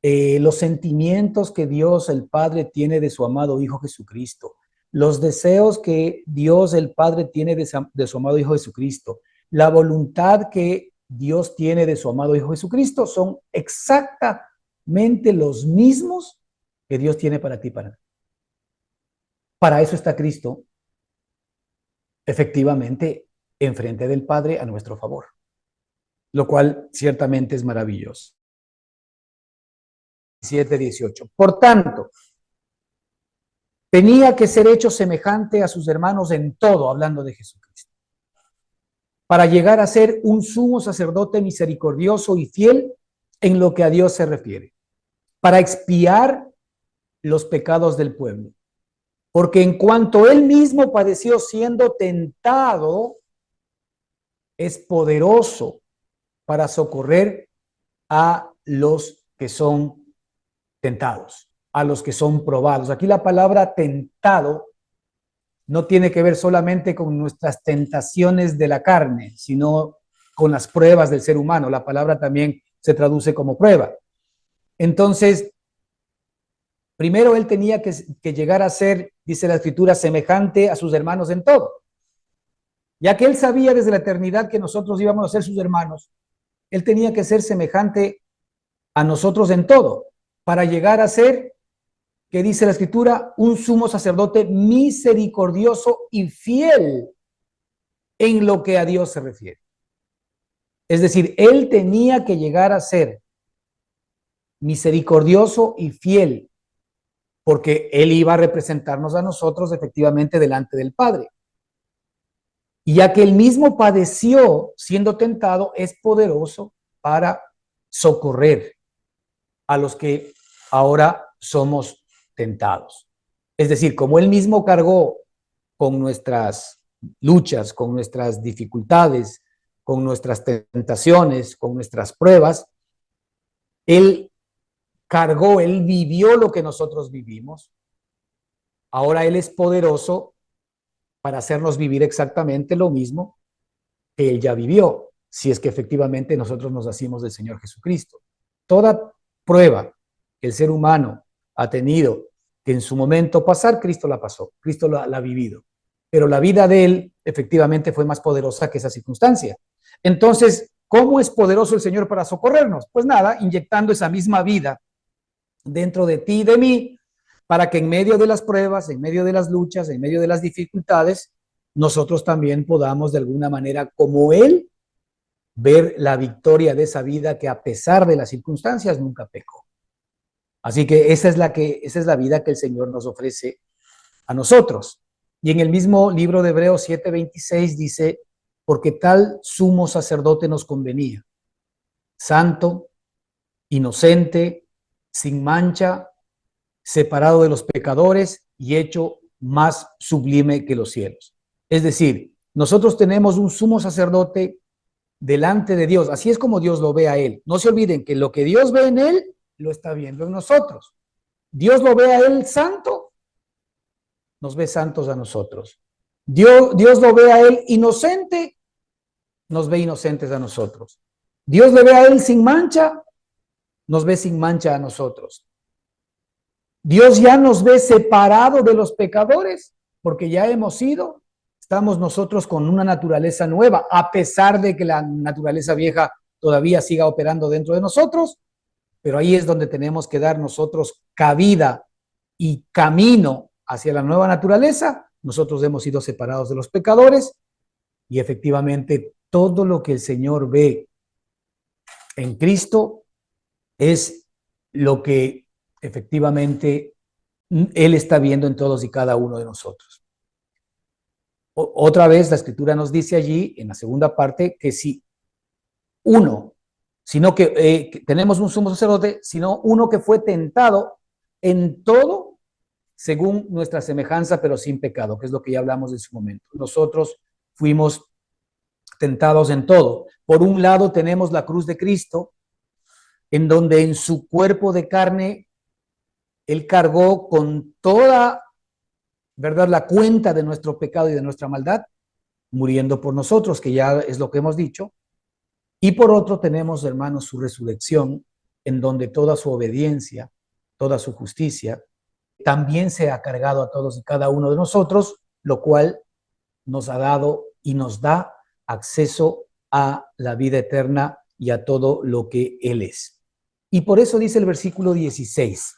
Speaker 2: los sentimientos que Dios el Padre tiene de su amado Hijo Jesucristo, los deseos que Dios el Padre tiene de su amado Hijo Jesucristo, la voluntad que Dios tiene de su amado Hijo Jesucristo son exactamente los mismos que Dios tiene para ti y para mí. Para eso está Cristo, efectivamente, enfrente del Padre a nuestro favor, lo cual ciertamente es maravilloso. 7:18. Por tanto, tenía que ser hecho semejante a sus hermanos en todo, hablando de Jesucristo, para llegar a ser un sumo sacerdote misericordioso y fiel en lo que a Dios se refiere, para expiar los pecados del pueblo. Porque en cuanto él mismo padeció siendo tentado, es poderoso para socorrer a los que son tentados, a los que son probados. Aquí la palabra tentado no tiene que ver solamente con nuestras tentaciones de la carne, sino con las pruebas del ser humano. La palabra también se traduce como prueba. Entonces, primero él tenía que llegar a ser, dice la Escritura, semejante a sus hermanos en todo. Ya que él sabía desde la eternidad que nosotros íbamos a ser sus hermanos, él tenía que ser semejante a nosotros en todo, para llegar a ser, que dice la Escritura, un sumo sacerdote misericordioso y fiel en lo que a Dios se refiere. Es decir, él tenía que llegar a ser misericordioso y fiel, porque él iba a representarnos a nosotros efectivamente delante del Padre. Y ya que él mismo padeció siendo tentado, es poderoso para socorrer a los que ahora somos tentados. Es decir, como él mismo cargó con nuestras luchas, con nuestras dificultades, con nuestras tentaciones, con nuestras pruebas, él cargó, él vivió lo que nosotros vivimos. Ahora él es poderoso para hacernos vivir exactamente lo mismo que él ya vivió, si es que efectivamente nosotros nos hacemos del Señor Jesucristo. Toda prueba que el ser humano ha tenido que en su momento pasar, Cristo la pasó, Cristo la ha vivido. Pero la vida de él efectivamente fue más poderosa que esa circunstancia. Entonces, ¿cómo es poderoso el Señor para socorrernos? Pues nada, inyectando esa misma vida dentro de ti y de mí, para que en medio de las pruebas, en medio de las luchas, en medio de las dificultades, nosotros también podamos de alguna manera, como Él, ver la victoria de esa vida que a pesar de las circunstancias nunca pecó. Así que esa es la vida que el Señor nos ofrece a nosotros. Y en el mismo libro de Hebreos 7:26 dice, porque tal sumo sacerdote nos convenía, santo, inocente, sin mancha, separado de los pecadores y hecho más sublime que los cielos. Es decir, nosotros tenemos un sumo sacerdote delante de Dios. Así es como Dios lo ve a él. No se olviden que lo que Dios ve en él, lo está viendo en nosotros. Dios lo ve a él santo, nos ve santos a nosotros. Dios lo ve a él inocente, nos ve inocentes a nosotros. Dios le ve a él sin mancha, nos ve sin mancha a nosotros. Dios ya nos ve separado de los pecadores, porque ya estamos nosotros con una naturaleza nueva, a pesar de que la naturaleza vieja todavía siga operando dentro de nosotros, pero ahí es donde tenemos que dar nosotros cabida y camino hacia la nueva naturaleza, nosotros hemos sido separados de los pecadores y efectivamente todo lo que el Señor ve en Cristo es lo que efectivamente Él está viendo en todos y cada uno de nosotros. Otra vez la Escritura nos dice allí, en la segunda parte, que si uno, sino que tenemos un sumo sacerdote, sino uno que fue tentado en todo según nuestra semejanza, pero sin pecado, que es lo que ya hablamos en su momento. Nosotros fuimos tentados en todo. Por un lado tenemos la cruz de Cristo, en donde en su cuerpo de carne Él cargó con toda, ¿verdad?, la cuenta de nuestro pecado y de nuestra maldad, muriendo por nosotros, que ya es lo que hemos dicho. Y por otro tenemos, hermanos, su resurrección, en donde toda su obediencia, toda su justicia, también se ha cargado a todos y cada uno de nosotros, lo cual nos ha dado y nos da acceso a la vida eterna y a todo lo que Él es. Y por eso dice el versículo 16,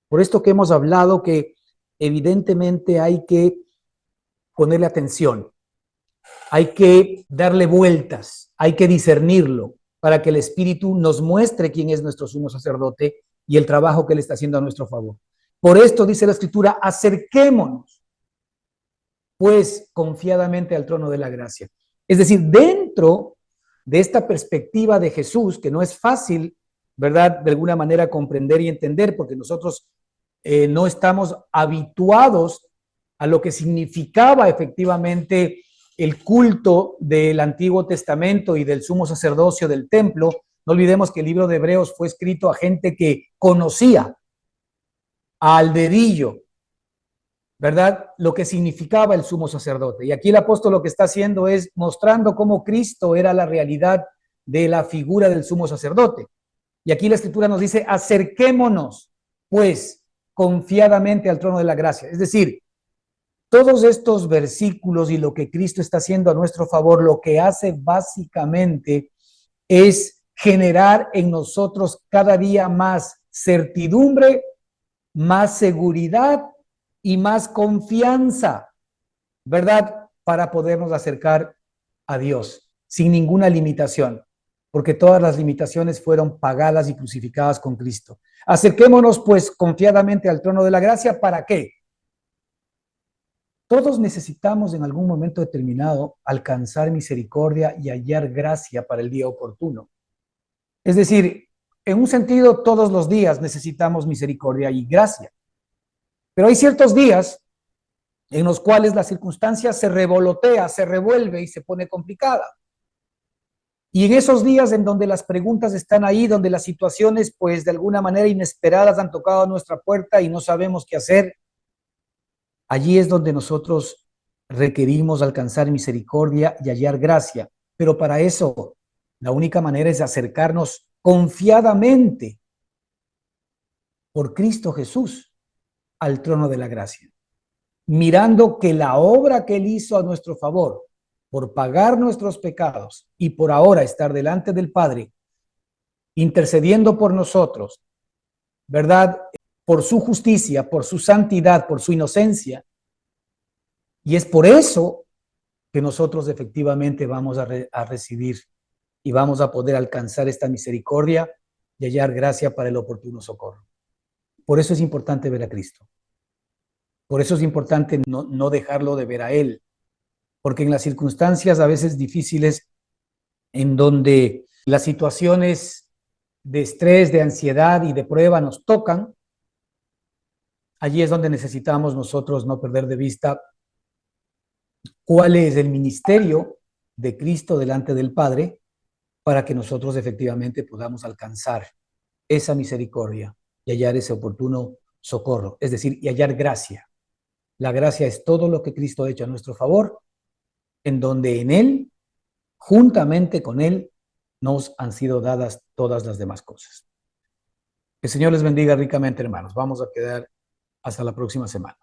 Speaker 2: por esto que hemos hablado, que evidentemente hay que ponerle atención, hay que darle vueltas, hay que discernirlo para que el Espíritu nos muestre quién es nuestro sumo sacerdote y el trabajo que Él está haciendo a nuestro favor. Por esto dice la Escritura, acerquémonos pues confiadamente al trono de la gracia. Es decir, dentro de esta perspectiva de Jesús, que no es fácil, ¿verdad?, de alguna manera comprender y entender, porque nosotros no estamos habituados a lo que significaba efectivamente el culto del Antiguo Testamento y del sumo sacerdocio del templo. No olvidemos que el libro de Hebreos fue escrito a gente que conocía al dedillo, ¿verdad?, lo que significaba el sumo sacerdote. Y aquí el apóstol lo que está haciendo es mostrando cómo Cristo era la realidad de la figura del sumo sacerdote. Y aquí la Escritura nos dice, acerquémonos, pues, confiadamente al trono de la gracia. Es decir, todos estos versículos y lo que Cristo está haciendo a nuestro favor, lo que hace básicamente es generar en nosotros cada día más certidumbre, más seguridad y más confianza, ¿verdad?, para podernos acercar a Dios sin ninguna limitación, porque todas las limitaciones fueron pagadas y crucificadas con Cristo. Acerquémonos pues confiadamente al trono de la gracia. ¿Para qué? Todos necesitamos en algún momento determinado alcanzar misericordia y hallar gracia para el día oportuno. Es decir, en un sentido, todos los días necesitamos misericordia y gracia. Pero hay ciertos días en los cuales la circunstancia se revolotea, se revuelve y se pone complicada. Y en esos días en donde las preguntas están ahí, donde las situaciones, pues de alguna manera inesperadas han tocado a nuestra puerta y no sabemos qué hacer, allí es donde nosotros requerimos alcanzar misericordia y hallar gracia. Pero para eso, la única manera es acercarnos confiadamente por Cristo Jesús al trono de la gracia, mirando que la obra que Él hizo a nuestro favor, por pagar nuestros pecados y por ahora estar delante del Padre, intercediendo por nosotros, ¿verdad?, por su justicia, por su santidad, por su inocencia. Y es por eso que nosotros efectivamente vamos a recibir y vamos a poder alcanzar esta misericordia y hallar gracia para el oportuno socorro. Por eso es importante ver a Cristo. Por eso es importante no dejarlo de ver a Él. Porque en las circunstancias a veces difíciles, en donde las situaciones de estrés, de ansiedad y de prueba nos tocan, allí es donde necesitamos nosotros no perder de vista cuál es el ministerio de Cristo delante del Padre para que nosotros efectivamente podamos alcanzar esa misericordia y hallar ese oportuno socorro, es decir, y hallar gracia. La gracia es todo lo que Cristo ha hecho a nuestro favor, en donde en Él, juntamente con Él, nos han sido dadas todas las demás cosas. Que el Señor les bendiga ricamente, hermanos. Vamos a quedar hasta la próxima semana.